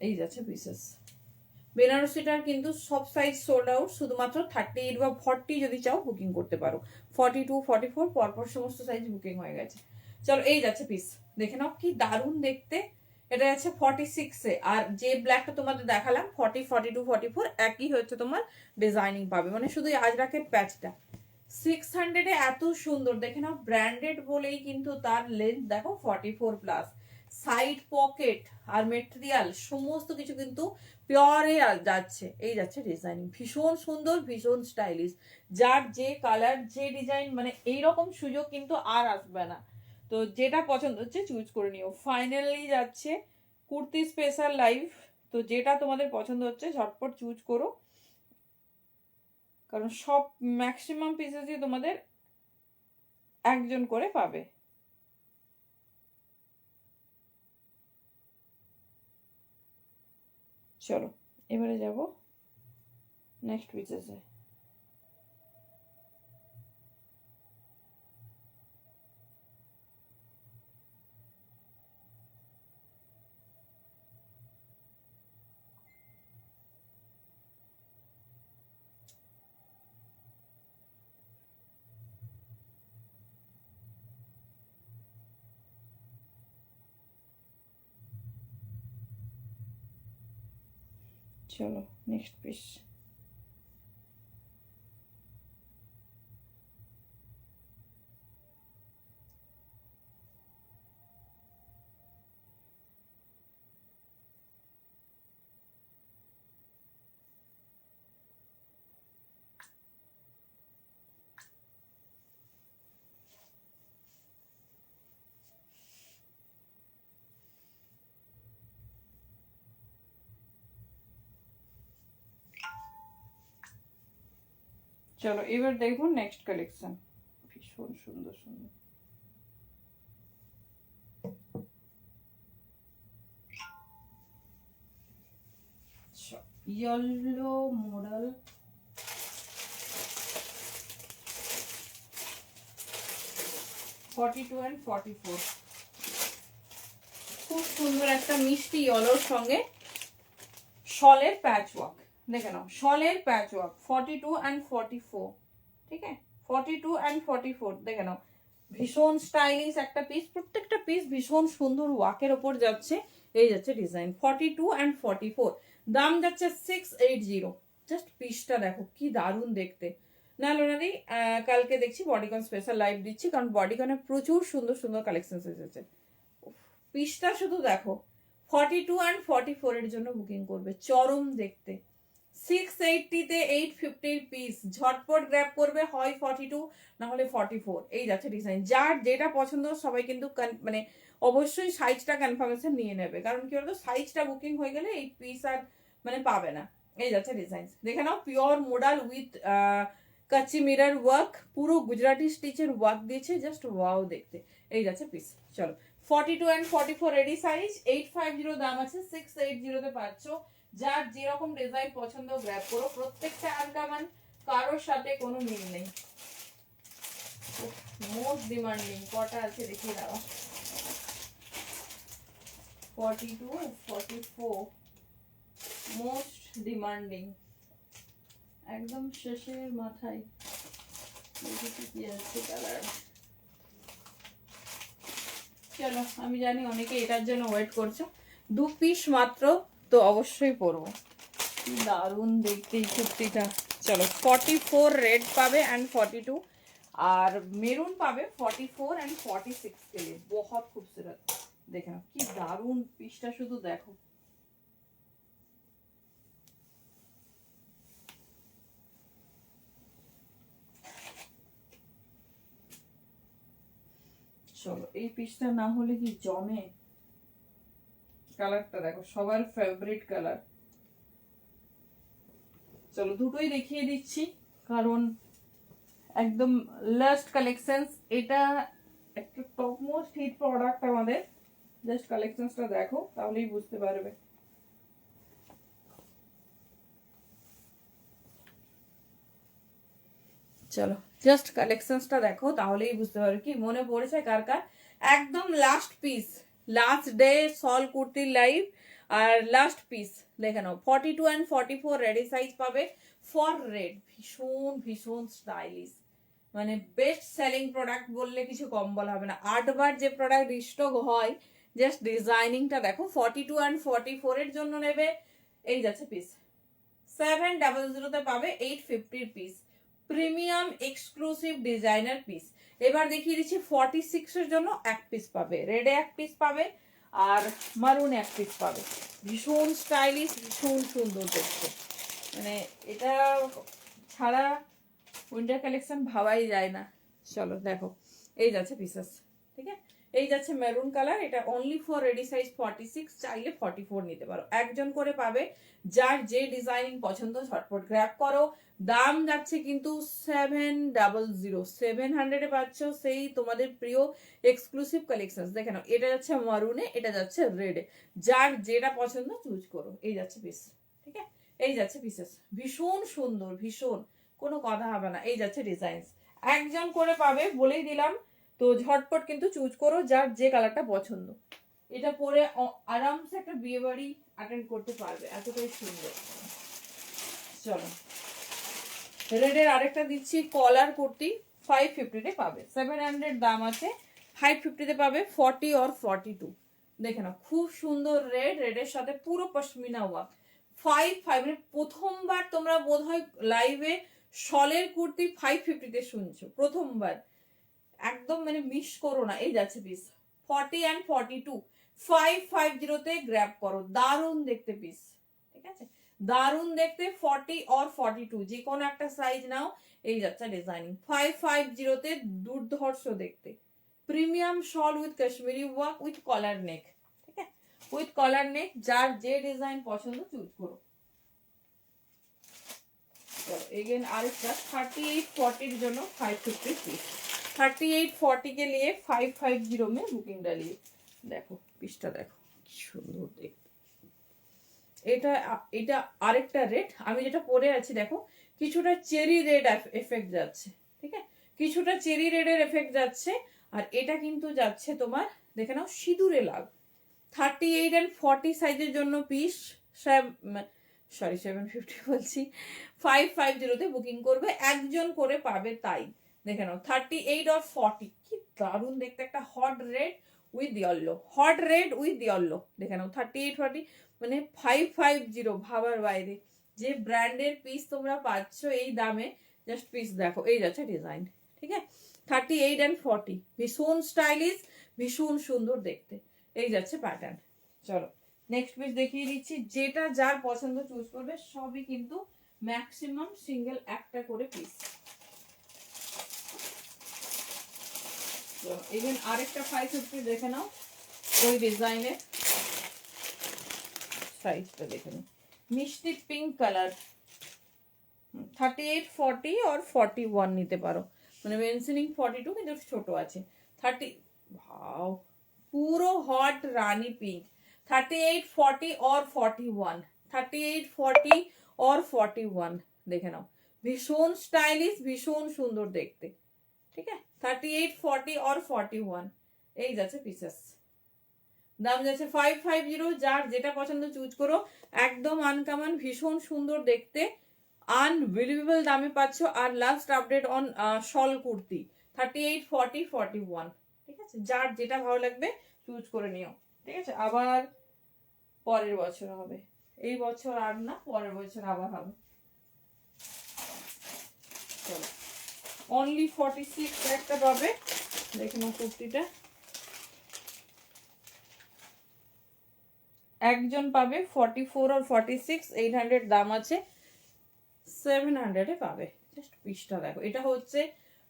এই যাচ্ছে পিসেস। বেনারসিটার কিন্তু সব সাইজ সোল্ড আউট, শুধুমাত্র 38 বা 40 যদি চাও বুকিং করতে পারো, 42, 44 পরপর সমস্ত সাইজ বুকিং হয়ে গেছে। চলো এই যাচ্ছে পিস, দেখে নাও কি দারুণ দেখতে। এটা যাচ্ছে 46-এ, আর যে ব্ল্যাকটা তোমাদের দেখালাম 40, 42, 44 একই হচ্ছে তোমার ডিজাইনিং পাবে, মানে শুধু আজরাকের প্যাচটা। 600-এ এত সুন্দর, দেখে নাও ব্র্যান্ডেড বলেই কিন্তু তার লেন্থ দেখো 44+, সাইড পকেট আর মেটেরিয়াল সমস্ত কিছু কিন্তু পিওরে যাচ্ছে। এই যাচ্ছে ডিজাইনিং, ভীষণ সুন্দর, ভীষণ স্টাইলিশ, যার যে কালার যে ডিজাইন, মানে এইরকম সুযোগ কিন্তু আর আসবে না। তো যেটা পছন্দ হচ্ছে চুজ করে নিও। ফাইনালি যাচ্ছে কুর্তি স্পেশাল লাইভ, তো যেটা তোমাদের পছন্দ হচ্ছে ঝটপট চুজ করো, কারণ সব ম্যাক্সিমাম পিসেসই তোমাদের একজন করে পাবে। চলো এবারে যাব নেক্সট পিসেসে। চলো নেক্সট পিস। চলো এবার দেখবো নেক্সট কালেকশন, ভীষণ সুন্দর সুন্দর। ইয়েলো মডেল, 42 and 44, খুব সুন্দর একটা মিষ্টি ইয়েলোর সঙ্গে শলের প্যাচ ওয়ার্ক, দেখে নাও শলের প্যাচ ওয়ার্ক 42 and 44, ঠিক আছে 42 and 44 দেখে নাও, ভীষণ স্টাইলিশ একটা পিস, প্রত্যেকটা পিস ভীষণ সুন্দর ওয়ার্কের ওপর যাচ্ছে। এই যাচ্ছে ডিজাইন 42 and 44, দাম যাচ্ছে 680। জাস্ট পিসটা দেখো কি দারুণ দেখতে। না লোনাদি, কালকে দেখছি বডিকন স্পেশাল লাইভ দিচ্ছি, কারণ বডিকনে প্রচুর সুন্দর সুন্দর কালেকশন এসেছে। পিসটা শুধু দেখো, 42 and 44 এর জন্য বুকিং করবে, চরম দেখতে। 680-তে 850 পিস, ঝটপট গ্র্যাব করবে, হয় 42 না হলে 44। এই যাচ্ছে ডিজাইন, যার যেটা পছন্দ সবাই কিন্তু মানে অবশ্যই সাইজটা কনফার্মেশন নিয়ে নেবে, কারণ কি বলতো সাইজটা বুকিং হয়ে গেলে এই পিস আর মানে পাবে না। এই যাচ্ছে ডিজাইন, দেখে নাও পিওর মোডাল উইথ কাচি মিরর ওয়ার্ক, পুরো গুজরাটি স্টিচের ওয়ার্ক দিয়েছে, জাস্ট ওয়াও দেখতে। এই যাচ্ছে পিস। চলো 42 and 44 রেডি সাইজ, 850 দাম আছে, 680-তে পাচ্ছ। যার যেরকম ডিজাইন পছন্দ গ্র্যাব করো, প্রত্যেকটা আনকমন, কারোর সাথে কোনো মিল নেই। মোস্ট ডিমান্ডিং কটা আছে দেখিয়ে দাও। 42, 44 মোস্ট ডিমান্ডিং, একদম শেষের মাথায় কি আছে কালার। চলো, আমি জানি অনেকে এটার জন্য ওয়েট করছো, 2 পিস মাত্র, তো অবশ্যই পরবো। কি দারুণ দেখতে এই কুর্তিটা। চলো 44 রেড পাবে অ্যান্ড 42, আর মেরুন পাবে 44 and 46 के लिए, बहुत खूबसूरत। দেখে নাও কি দারুণ পিসটা, শুধু দেখো। চলো এই পিসটা না হলে কি জমে, কালারটা দেখো, সবার ফেভারিট কালার। চলো দুটোই দেখিয়ে দিচ্ছি, কারণ একদম লাস্ট কালেকশনস, এটা একটা টপ মোস্ট হিট প্রোডাক্ট আমাদের। জাস্ট কালেকশনসটা দেখো তাহলেই বুঝতে পারবে। চলো জাস্ট কালেকশনসটা দেখো তাহলেই বুঝতে পারবে, কি মনে পড়েছে কার কার। একদম লাস্ট পিস, লাস্ট ডে সল কুর্তির লাইভ, আর লাস্ট পিস দেখে নাও 42 and 44 রেডি সাইজ পাবে ফর রেড। ভীষণ ভীষণ স্টাইলিশ, মানে বেস্ট সেলিং প্রোডাক্ট বললে কিছু কম বলা হবে না। 8বার যে প্রোডাক্ট রিস্টক হয়, জাস্ট ডিজাইনিংটা দেখো। 42 and 44 এর জন্য নেবে, এই যাচ্ছে পিস 700-তে পাবে 850 piece, premium exclusive designer piece. এবার দেখিয়ে দিচ্ছি 46 এর জন্য এক পিস পাবে, রেডে এক পিস পাবে আর মারুনে এক পিস পাবে। ভীষণ স্টাইলিশ, ভীষণ সুন্দর দেখতে, মানে এটা ছাড়া উইন্টার কালেকশন ভাবাই যায় না। চলো দেখো, এই যাচ্ছে পিসেস, ঠিক আছে। এই যাচ্ছে মেরুন কালার, এটা অনলি ফর রেডি সাইজ 46, চাইলে 44 নিতে পারো, একজন করে পাবে। যার যে ডিজাইনিং পছন্দ ঝটপট গ্র্যাব করো। দাম যাচ্ছে কিন্তু 700, 700-এ পাচ্ছ সেই তোমাদের প্রিয় এক্সক্লুসিভ কালেকশন। দেখে নাও, এটা যাচ্ছে মারুনে, এটা যাচ্ছে রেডে, যার যেটা পছন্দ চুজ করো। এই যাচ্ছে পিস, ঠিক আছে। এই যাচ্ছে পিসেস, ভীষণ সুন্দর, ভীষণ, কোনো কথা হবে না। এই যাচ্ছে ডিজাইন, একজন করে পাবে বলেই দিলাম, তো ঝটপট কিন্তু চুজ করো যার যে কালারটা পছন্দ। এটা পরে আরামসে একটা বিয়ে বাড়ি অ্যাটেন্ড করতে পারবে, এতটাই সুন্দর। চলো রেডের আরেকটা দিচ্ছি, কলার কুর্তি 550-তে পাবে, 700 দাম আছে, 550-তে পাবে 40 or 42। দেখে নাও খুব সুন্দর রেড, রেডের সাথে পুরো পশমিনা ওয়ার্ক। 5 প্রথমবার তোমরা বোধহয় লাইভে শলের কুর্তি 550-তে শুনছো, প্রথমবার, একদম মানে মিস করো না। এই যাচ্ছে পিস 40 and 42, 550-তে গ্র্যাব করো, দারুণ দেখতে পিস, ঠিক আছে, দারুণ দেখতে। 40 or 42 যে কোনো একটা সাইজ নাও। এই যাচ্ছে ডিজাইনিং 550-তে, দুর্ধর্ষ দেখতে, premium shawl with Kashmiri work with collar neck, ঠিক আছে, উইথ কলার নেক, যার যে ডিজাইন পছন্দ চুজ করো। এগেন আরেকটা 38-40 জন্য 550 পিস, 38-40 के लिए 550 में बुकिंग डालिए। দেখো পিসটা দেখো কি সুন্দর দেখতে। এটা এটা আরেকটা রেড, আমি যেটা পরে আছি দেখো কিছুটা চেরি রেড এফেক্ট যাচ্ছে, ঠিক আছে, কিছুটা চেরি রেডের এফেক্ট যাচ্ছে। আর এটা কিন্তু যাচ্ছে তোমার দেখে নাও সিঁদুরে লাল, 38 and 40 সাইজের জন্য পিস, সরি 750 বলছি, 550 বুকিং করবে, একজন করে পাবে তাই। দেখে নাও 38 or 40, কি দারুণ দেখতে, একটা hot red with yellow, hot red with yellow, দেখে নাও 38 40 মানে 550, ভাবার বাইরে যে ব্র্যান্ডের পিস তোমরা পাচ্ছ এই দামে। জাস্ট পিস দেখো, এই যাচ্ছে ডিজাইন, ঠিক আছে 38 and 40, ভীষণ স্টাইলিশ, ভীষণ সুন্দর দেখতে, এই যাচ্ছে প্যাটার্ন। চলো নেক্সট পিস দেখিয়ে দিচ্ছি, যেটা যার পছন্দ চুজ করবে, সবই কিন্তু ম্যাক্সিমাম সিঙ্গেল একটা করে পিস। ইভেন আরেকটা 550 দেখে নাও, ওই ডিজাইনের সাইজটা দেখে নাও, মিষ্টি পিঙ্ক কালার, 38 40 or 41 নিতে পারো, মানে মেনশনিং 42 কিন্তু ছোট আছে, 30, ভাও পুরো hot Rani pink, 38 40 or 41, 38 40 or 41 দেখে নাও, ভীষণ স্টাইলিশ, ভীষণ সুন্দর দেখতে, ঠিক আছে 38 40 or 41, এই যাচ্ছে পিসেস, দাম যাচ্ছে 550, যার যেটা পছন্দ চুজ করো, একদম আনকমন, ভীষণ সুন্দর দেখতে, আনবিলিভেবল দামে পাচ্ছ। আর last update on shawl kurti, 38 40 41, ঠিক আছে, যার যেটা ভালো লাগবে চুজ করে নিও, ঠিক আছে, আবার পরের বছর হবে, এই বছর আর না, পরের বছর আবার হবে। চলো অনলি 46 একটা পাবে, দেখে নাও কুর্তিটা, একজন পাবে 44 or 46, 800 দাম আছে, 700 এ পাবে। জাস্ট পিসটা দেখো, এটা হচ্ছে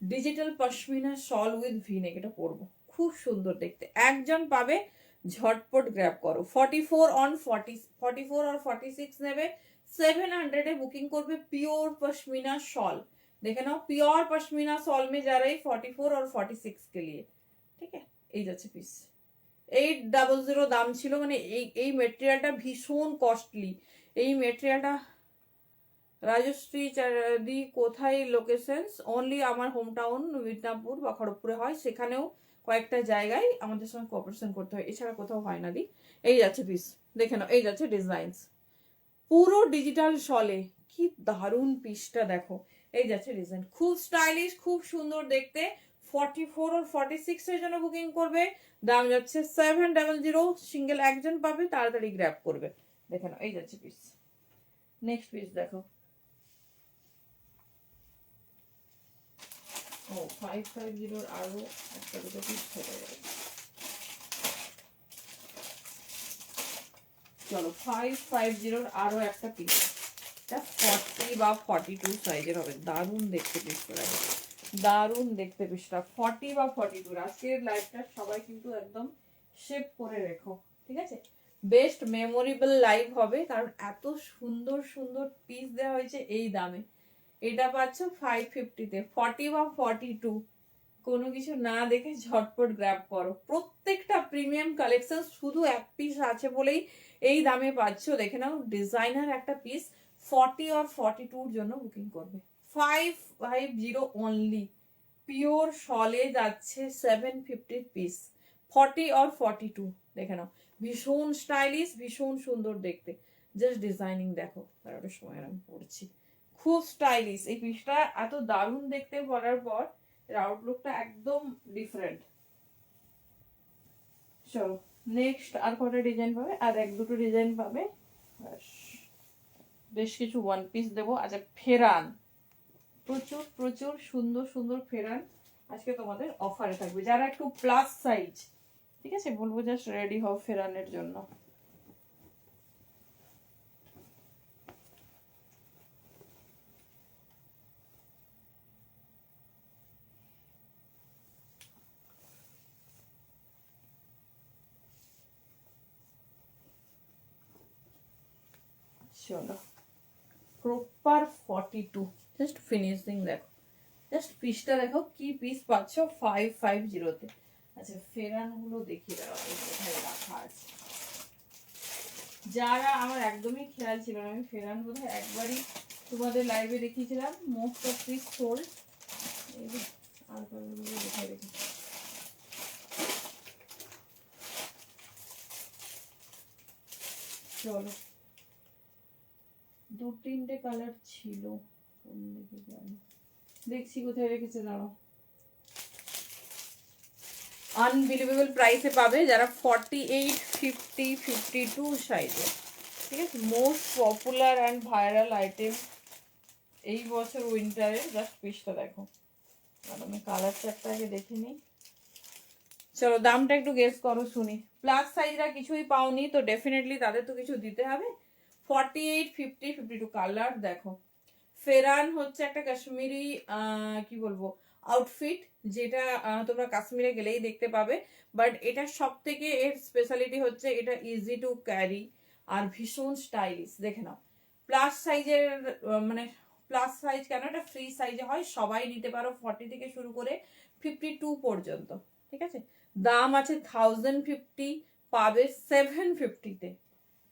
digital pashmina shawl with V neck, এটা পরবো, খুব সুন্দর দেখতে, একজন পাবে, ঝটপট গ্র্যাব করো, 44 on 40, 44 or 46 নেবে, 700 এ বুকিং করবে, পিওর পশমিনা শল, দেখে নাও পিওর পশমিনা শল में जा रही 44 और 46 के लिए, ঠিক আছে, এই যাচ্ছে পিস, 800 দাম ছিল, মানে এই মেটেরিয়ালটা ভীষণ কস্টলি, এই মেটেরিয়ালটা রাজশ্রী চারাদি কোথায় লোকেশনস, অনলি আমার হোম টাউন মিদনাপুর বা খড়গপুরে হয়, সেখানেও কয়েকটা জায়গায় আমাদের সঙ্গে কোঅপারেশন করতে হয়, এছাড়া কোথাও হয় না দি। এই যাচ্ছে পিস, দেখে নাও, এই যাচ্ছে ডিজাইনস, পুরো ডিজিটাল শলে, কি দারুণ পিসটা দেখো, এই যাচ্ছে ডিজাইন, খুব স্টাইলিশ, খুব সুন্দর দেখতে, 44 or 46 এর জন্য বুকিং করবে, দাম যাচ্ছে 700, সিঙ্গেল একজন পাবে, তাড়াতাড়ি গ্র্যাব করবে, দেখে নাও, এই যাচ্ছে পিস। নেক্সট পিস দেখো, ও 550 আরো একটা দুটো পিস থেকে যাবে, চলো 550 আরো একটা পিস, এটা 40 বা 42 সাইজের হবে, দারুণ দেখতে পিসটা, দারুণ দেখতে পিসটা, 40 বা 42। আজকের লাইভটা সবাই কিন্তু একদম শেপ করে রেখো, ঠিক আছে, বেস্ট মেমোরেবল লাইভ হবে, কারণ এত সুন্দর সুন্দর পিস দেওয়া হয়েছে এই দামে। এটা পাচ্ছ 550-তে, 40 বা 42, কোনো কিছু না দেখে ঝটপট গ্র্যাব করো, প্রত্যেকটা প্রিমিয়াম কালেকশন, শুধু এক পিস আছে বলেই এই দামে পাচ্ছ, দেখে নাও, ডিজাইনার একটা পিস, 40 or 42-র জন্য বুকিং করবে, 550 অনলি, পিওর শলে যাচ্ছে 750 পিস, 40 or 42, দেখে নাও, ভীষণ স্টাইলিশ, ভীষণ সুন্দর দেখতে, জাস্ট ডিজাইনিং দেখো, তার সময় আমি পড়ছি, খুব স্টাইলিশ, এই পিসটা এত দারুণ দেখতে পরার পর এর আউটলুকটা একদম ডিফারেন্ট। চলো নেক্সট আর কটা ডিজাইন পাবে, আর এক দুটো ডিজাইন পাবে, বেশ কিছু ওয়ান পিস দেবো। আচ্ছা ফেরান, প্রচুর প্রচুর সুন্দর সুন্দর ফেরান আজকে তোমাদের অফারে থাকবে, যারা একটু প্লাস সাইজ, ঠিক আছে, বলবো জাস্ট রেডি হও ফেরানের জন্য। চলো প্রপার 42, জাস্ট ফিনিশিং দেখো, জাস্ট পিসটা দেখো, কি পিস পাচ্ছ 550-তে। আচ্ছা ফেরান গুলো দেখিয়ে দাও কোথায় রাখা আছে, যারা আমার একদমই খেয়াল ছিল না, আমি ফেরান বোধহয় একবারই তোমাদের লাইভে দেখিয়েছিলাম, মোস্ট অফ পিস সোল্ড, আর কোথায় রেখেছি, চলো, 2-3টে কালার ছিল, কোন দিকে গেল দেখছি, কোথায় রেখেছে দাঁড়াও। আনবিলিভেবল প্রাইসে পাবে যারা 48, 50, 52 সাইজে, ঠিক আছে। Most popular and viral item এই বছর উইন্টারে। জাস্ট পিসটা দেখো, আর আমি কালার চারটা আগে দেখে নিই। চলো দামটা একটু গেস করো শুনি। প্লাস সাইজরা কিছুই পাওনি তো ডেফিনেটলি তাদের তো কিছু দিতে হবে। 48, 50, 52 কালার দেখো। ফেরান হচ্ছে একটা কাশ্মীরি কি বলবো আউটফিট, যেটা তোমরা কাশ্মীরে গেলেই দেখতে পাবে। বাট এটা সব থেকে এর স্পেশালিটি হচ্ছে এটা ইজি টু ক্যারি আর ভীষণ স্টাইলিশ। দেখে নাও, প্লাস সাইজের মানে প্লাস সাইজ কেন, এটা ফ্রি সাইজে হয়, সবাই নিতে পারো, 40 থেকে শুরু করে 52 পর্যন্ত, ঠিক আছে। দাম আছে 1050, পাবে 750-তে।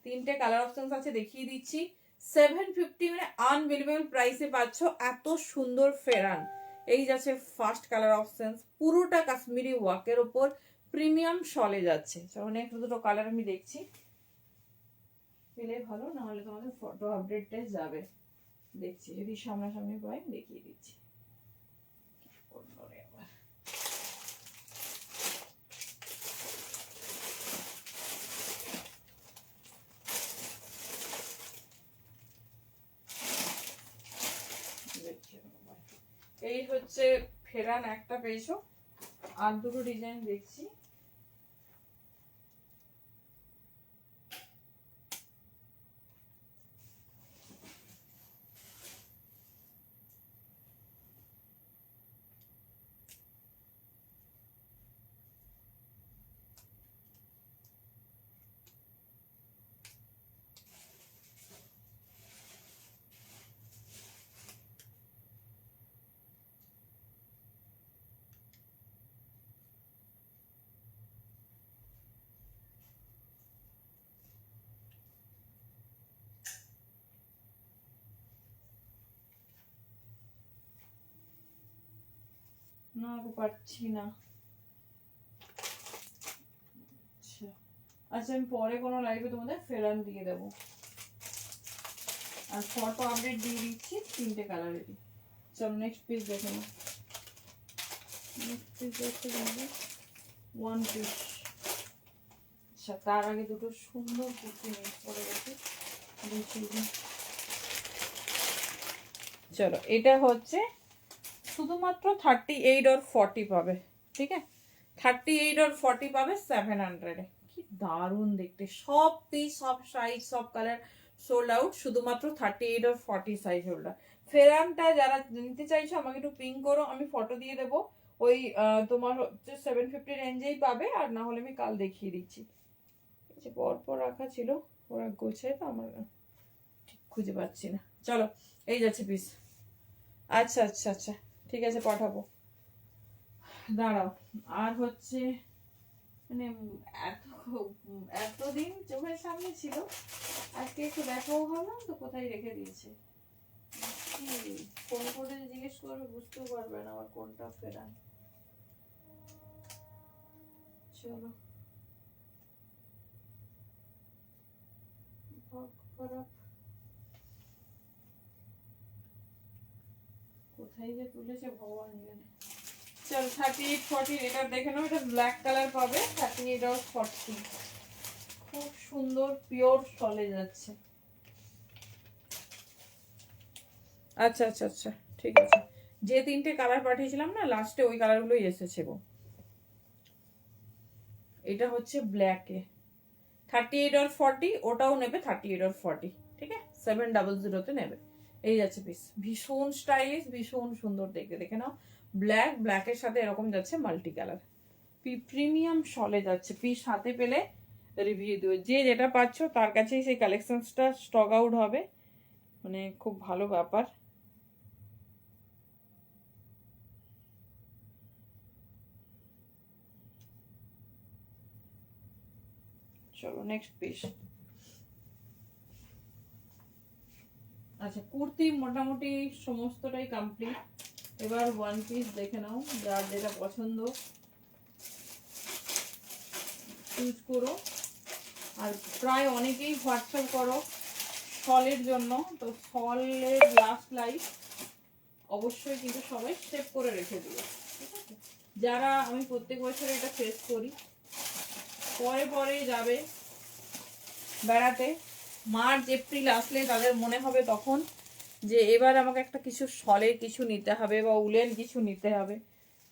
3টে কালার অপশনস আছে, দেখিয়ে দিচ্ছি। 750 মানে আনবিলিভেবল প্রাইসে পাচ্ছ এত সুন্দর ফেরান। এই যাচ্ছে ফার্স্ট কালার অপশনস, পুরোটা কাশ্মীরি ওয়ার্কের ওপর প্রিমিয়াম শলে যাচ্ছে। চলো নেক্সট দুটো কালার আমি দেখছি, পেলে ভালো, না হলে তোমাদের ফটো আপডেটে যাবে। দেখছি যদি সামনাসামনি পাই দেখিয়ে দিচ্ছি। এই হচ্ছে ফেরান একটা পেয়েছো, আর দুটো ডিজাইন দেখছি। না গো পাচ্ছি না। আচ্ছা আচ্ছা, আমি পরে কোনো লাইভে তোমাদের ফেরান দিয়ে দেবো, আর ফটো আপডেট দিয়ে দিচ্ছি 3টে কালারেরই। চলো নেক্সট পিস দেখে নাও। নেক্সট পিস দেখতে যাবে ওয়ান পিস। আচ্ছা তার আগে দুটো সুন্দর কুর্তি মিক্স করে গেছে, চলো এটা হচ্ছে শুধুমাত্র 38 আর 40 পাবে, ঠিক আছে। 38 আর 40 পাবে 700-এ। কি দারুণ দেখতে, সব পিস সব সাইজ সব কালার সোল্ড আউট, শুধুমাত্র 38 আর 40 সাইজ হোল্ডার। ফেরানটা যারা নিতে চাইছো আমাকে একটু পিং করো, আমি ফটো দিয়ে দেবো। ওই তোমার হচ্ছে 750 রেঞ্জেই পাবে, আর না হলে আমি কাল দেখিয়ে দিচ্ছি। পরপর রাখা ছিল, ওরা গোছে তো আমার ঠিক খুঁজে পাচ্ছি না। চলো এই যাচ্ছে পিস। আচ্ছা আচ্ছা আচ্ছা ঠিক আছে, পাঠাবো, দাঁড়াও। আর হচ্ছে মানে এতদিন চোখের সামনে ছিল, আজকে একটু দেখাও ভাবলাম তো কোথায় রেখে দিয়েছে। ফোন করে জিজ্ঞেস করবে, বুঝতেও পারবে না আমার কোনটা ফেরান। চলো খারাপ, কোথায় যে তুলেছে ভগবান জানে। চল 38, 40 এটা দেখে নাও, এটা ব্ল্যাক কালার পাবে। 38 আর 40 খুব সুন্দর পিওর সলে যাচ্ছে। আচ্ছা আচ্ছা আচ্ছা ঠিক আছে, যে 3টে কালার পাঠিয়েছিলাম না লাস্টে, ওই কালারগুলোই এসেছে গো। এটা হচ্ছে ব্ল্যাকে 38 আর 40, ওটাও নেবে 38 আর 40, ঠিক আছে। 700-তে নেবে। এই যাচ্ছে পিস, ভীষণ স্টাইলিশ, ভীষণ সুন্দর দেখতে। দেখে নাও, ব্ল্যাকের সাথে এরকম যাচ্ছে মাল্টি কালার, প্রিমিয়াম শলে যাচ্ছে। পিস হাতে পেলে রিভিউ দিও, যে যেটা পাচ্ছ তার কাছেই সেই কালেকশনসটা স্টক আউট হবে, মানে খুব ভালো ব্যাপার। চলো নেক্সট পিস। আচ্ছা কুর্তি মোটামুটি সমস্তটাই কমপ্লিট, এবার ওয়ান পিস দেখে নাও, যার যেটা পছন্দ চুজ করো। আর প্রায় অনেকেই হোয়াটসঅ্যাপ করো শলের জন্য, তো শলের লাস্ট লাইফ অবশ্যই কিন্তু সবাই সেভ করে রেখে দিও, ঠিক আছে? যারা আমি প্রত্যেক বছর এটা ফেস করি, পরে পরে যাবে বেড়াতে, মার্চ এপ্রিল আসলে তাদের মনে হবে তখন যে এবার আমাকে একটা কিছু শলের কিছু নিতে হবে বা উলেন কিছু নিতে হবে,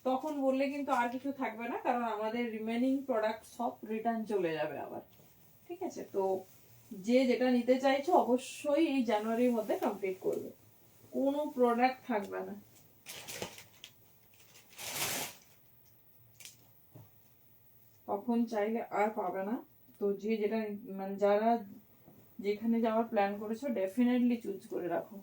তখন বললে কিন্তু আর কিছু থাকবে না, কারণ আমাদের রিমেনিং প্রোডাক্ট সব রিটার্ন চলে যাবে আবার, ঠিক আছে? তো যে যেটা নিতে চাইছো অবশ্যই এই জানুয়ারির মধ্যে কমপ্লিট করবে, কোনো প্রোডাক্ট থাকবে না। তখন চাইলে আর পাবে না। তো যে যেটা মানে যারা যেখানে যাওয়ার প্ল্যান করেছো ডেফিনেটলি চুজ করে রাখো।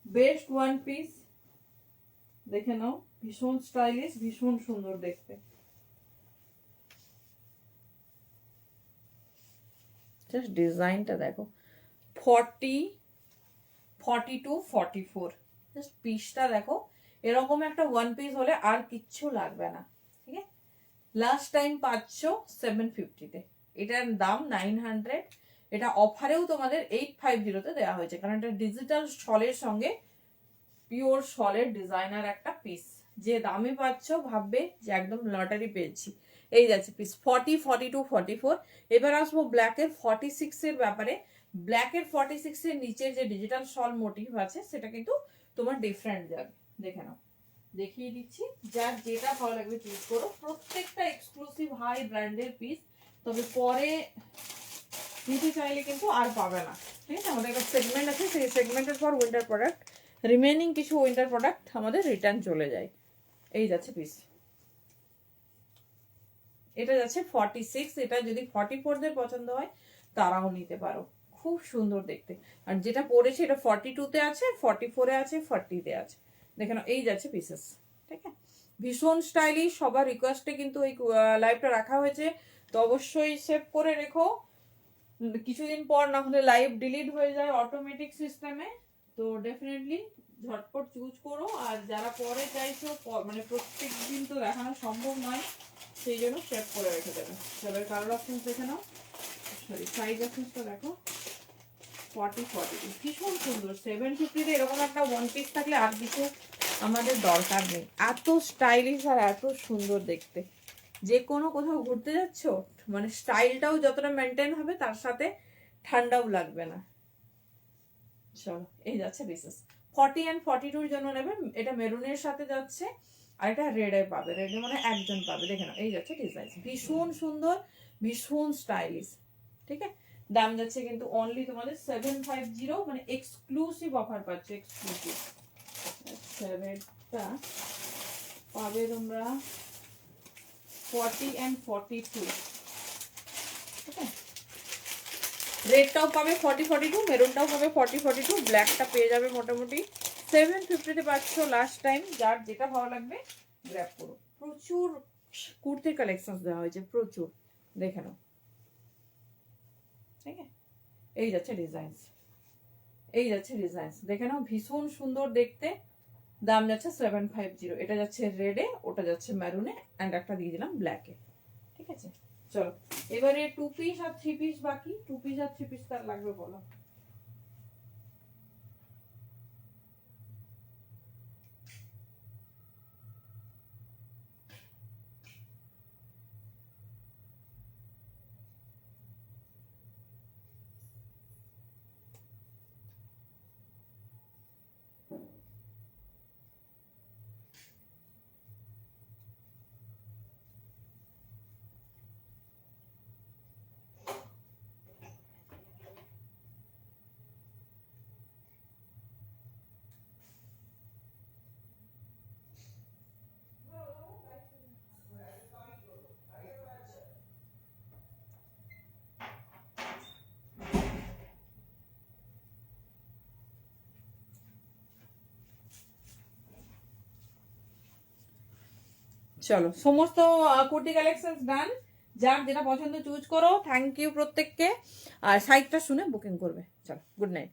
বেস্ট ওয়ান পিস দেখে নাও, ভীষণ স্টাইলিশ, ভীষণ সুন্দর দেখতে। জাস্ট ডিজাইনটা দেখো, 40, 42, 44, জাস্ট পিসটা দেখো। এরকম একটা ওয়ান পিস হলে আর কিচ্ছু লাগবে না, ঠিক আছে? লাস্ট টাইম পাচ্ছ 750-তে, এটার দাম 900। এটা অফারেও তোমাদের 850-তে দেওয়া হয়েছে, কারণ এটা ডিজিটাল শলের সঙ্গে পিওর শলের ডিজাইনার একটা পিস। যে দামে পাচ্ছ ভাববে যে একদম লটারি পেয়েছি। এই যাচ্ছে পিস 40, 42, 44। এবার আসবো ব্ল্যাকের 46 এর ব্যাপারে। ব্ল্যাকের 46 এর নিচে যে ডিজিটাল শল মোটিভ আছে সেটা কিন্তু তোমার ডিফারেন্ট যাবে, দেখে নাও, দেখিয়ে দিচ্ছি। যার যেটা ভালো লাগবে চুজ করো, প্রত্যেকটা এক্সক্লুসিভ হাই ব্র্যান্ডের পিস, তবে পরে নিতে চাইলে কিন্তু আর পাবে না, ঠিক আছে? আমাদের একটা সেগমেন্ট আছে, সেই সেগমেন্টের পর উইন্টার প্রোডাক্ট, রিমেনিং কিছু উইন্টার প্রোডাক্ট আমাদের রিটার্ন চলে যায়। এই যাচ্ছে পিস, এটা যাচ্ছে 46। এটা যদি 44 দের পছন্দ হয় তারাও নিতে পারো, খুব সুন্দর দেখতে। আর যেটা পড়েছে এটা 42-তে আছে, 44-এ আছে, 40-তে আছে, দেখে নাও। এই যাচ্ছে পিসেস, ঠিক আছে? ভীষণ স্টাইলিশ, সবার রিকোয়েস্টে কিন্তু এই লাইভটা রাখা হয়েছে, তো অবশ্যই সেভ করে রেখো। কিছুদিন পর না হলে লাইভ ডিলিট হয়ে যায় অটোমেটিক সিস্টেমে, তো ডেফিনেটলি ঝটপট চুজ করো। আর যারা পরে চাইছো, মানে প্রত্যেক দিন তো দেখানো সম্ভব নয়, সেই জন্য সেভ করে রেখে দেবে। চলো কালার অপশন দেখে নাও, সরি সাইজ অপশনটা দেখো, 40, 42 ভীষণ সুন্দর। 750-তে এরকম একটা ওয়ান পিস থাকলে আর কিছু আমাদের দরকার নেই, এত স্টাইলিশ আর এত সুন্দর দেখতে। যে কোনো কোথাও ঘুরতে যাচ্ছ, মানে স্টাইলটাও যতটা মেনটেন হবে তার সাথে ঠান্ডাও লাগবে না। চলো এই যাচ্ছে বিশেষ 40 and 42-র জন্য নেবে, এটা মেরুনের সাথে যাচ্ছে, আর এটা রেডে পাবে, রেডে মানে একজন পাবে, দেখে নাও। এই যাচ্ছে ডিজাইন, ভীষণ সুন্দর, ভীষণ স্টাইলিশ, ঠিক আছে? দাম যাচ্ছে কিন্তু অনলি তোমাদের 750, মানে এক্সক্লুসিভ অফার পাচ্ছে, এক্সক্লুসিভ। 7টা পাবে তোমরা 40 and 42, ঠিক আছে? রেডটাও পাবে 40, 42, মেরুনটাও পাবে 40, 42, ব্ল্যাকটা পেয়ে যাবে মোটামুটি 750-তে পাচ্ছ লাস্ট টাইম। যার যেটা ভালো লাগবে গ্র্যাব করো। প্রচুর কুর্তির কালেকশন দেওয়া হয়েছে, প্রচুর, দেখে নাও, ঠিক আছে? এই যাচ্ছে ডিজাইনস, এই যাচ্ছে ডিজাইনস, দেখে নাও, ভীষণ সুন্দর দেখতে। দাম যাচ্ছে 750, এটা যাচ্ছে রেডে, ওটা যাচ্ছে মেরুনে, অ্যান্ড একটা দিয়ে দিলাম ব্ল্যাকে, ঠিক আছে? চলো এবারে 2 পিস আর 3 পিস বাকি। 2 পিস আর 3 পিস তার লাগবে বলো? চলো সমস্ত কুর্তি কালেকশন ডান, যার যেটা পছন্দ চুজ করো। থ্যাংক ইউ প্রত্যেককে, আর সাইটটা শুনে বুকিং করবে। চলো গুড নাইট।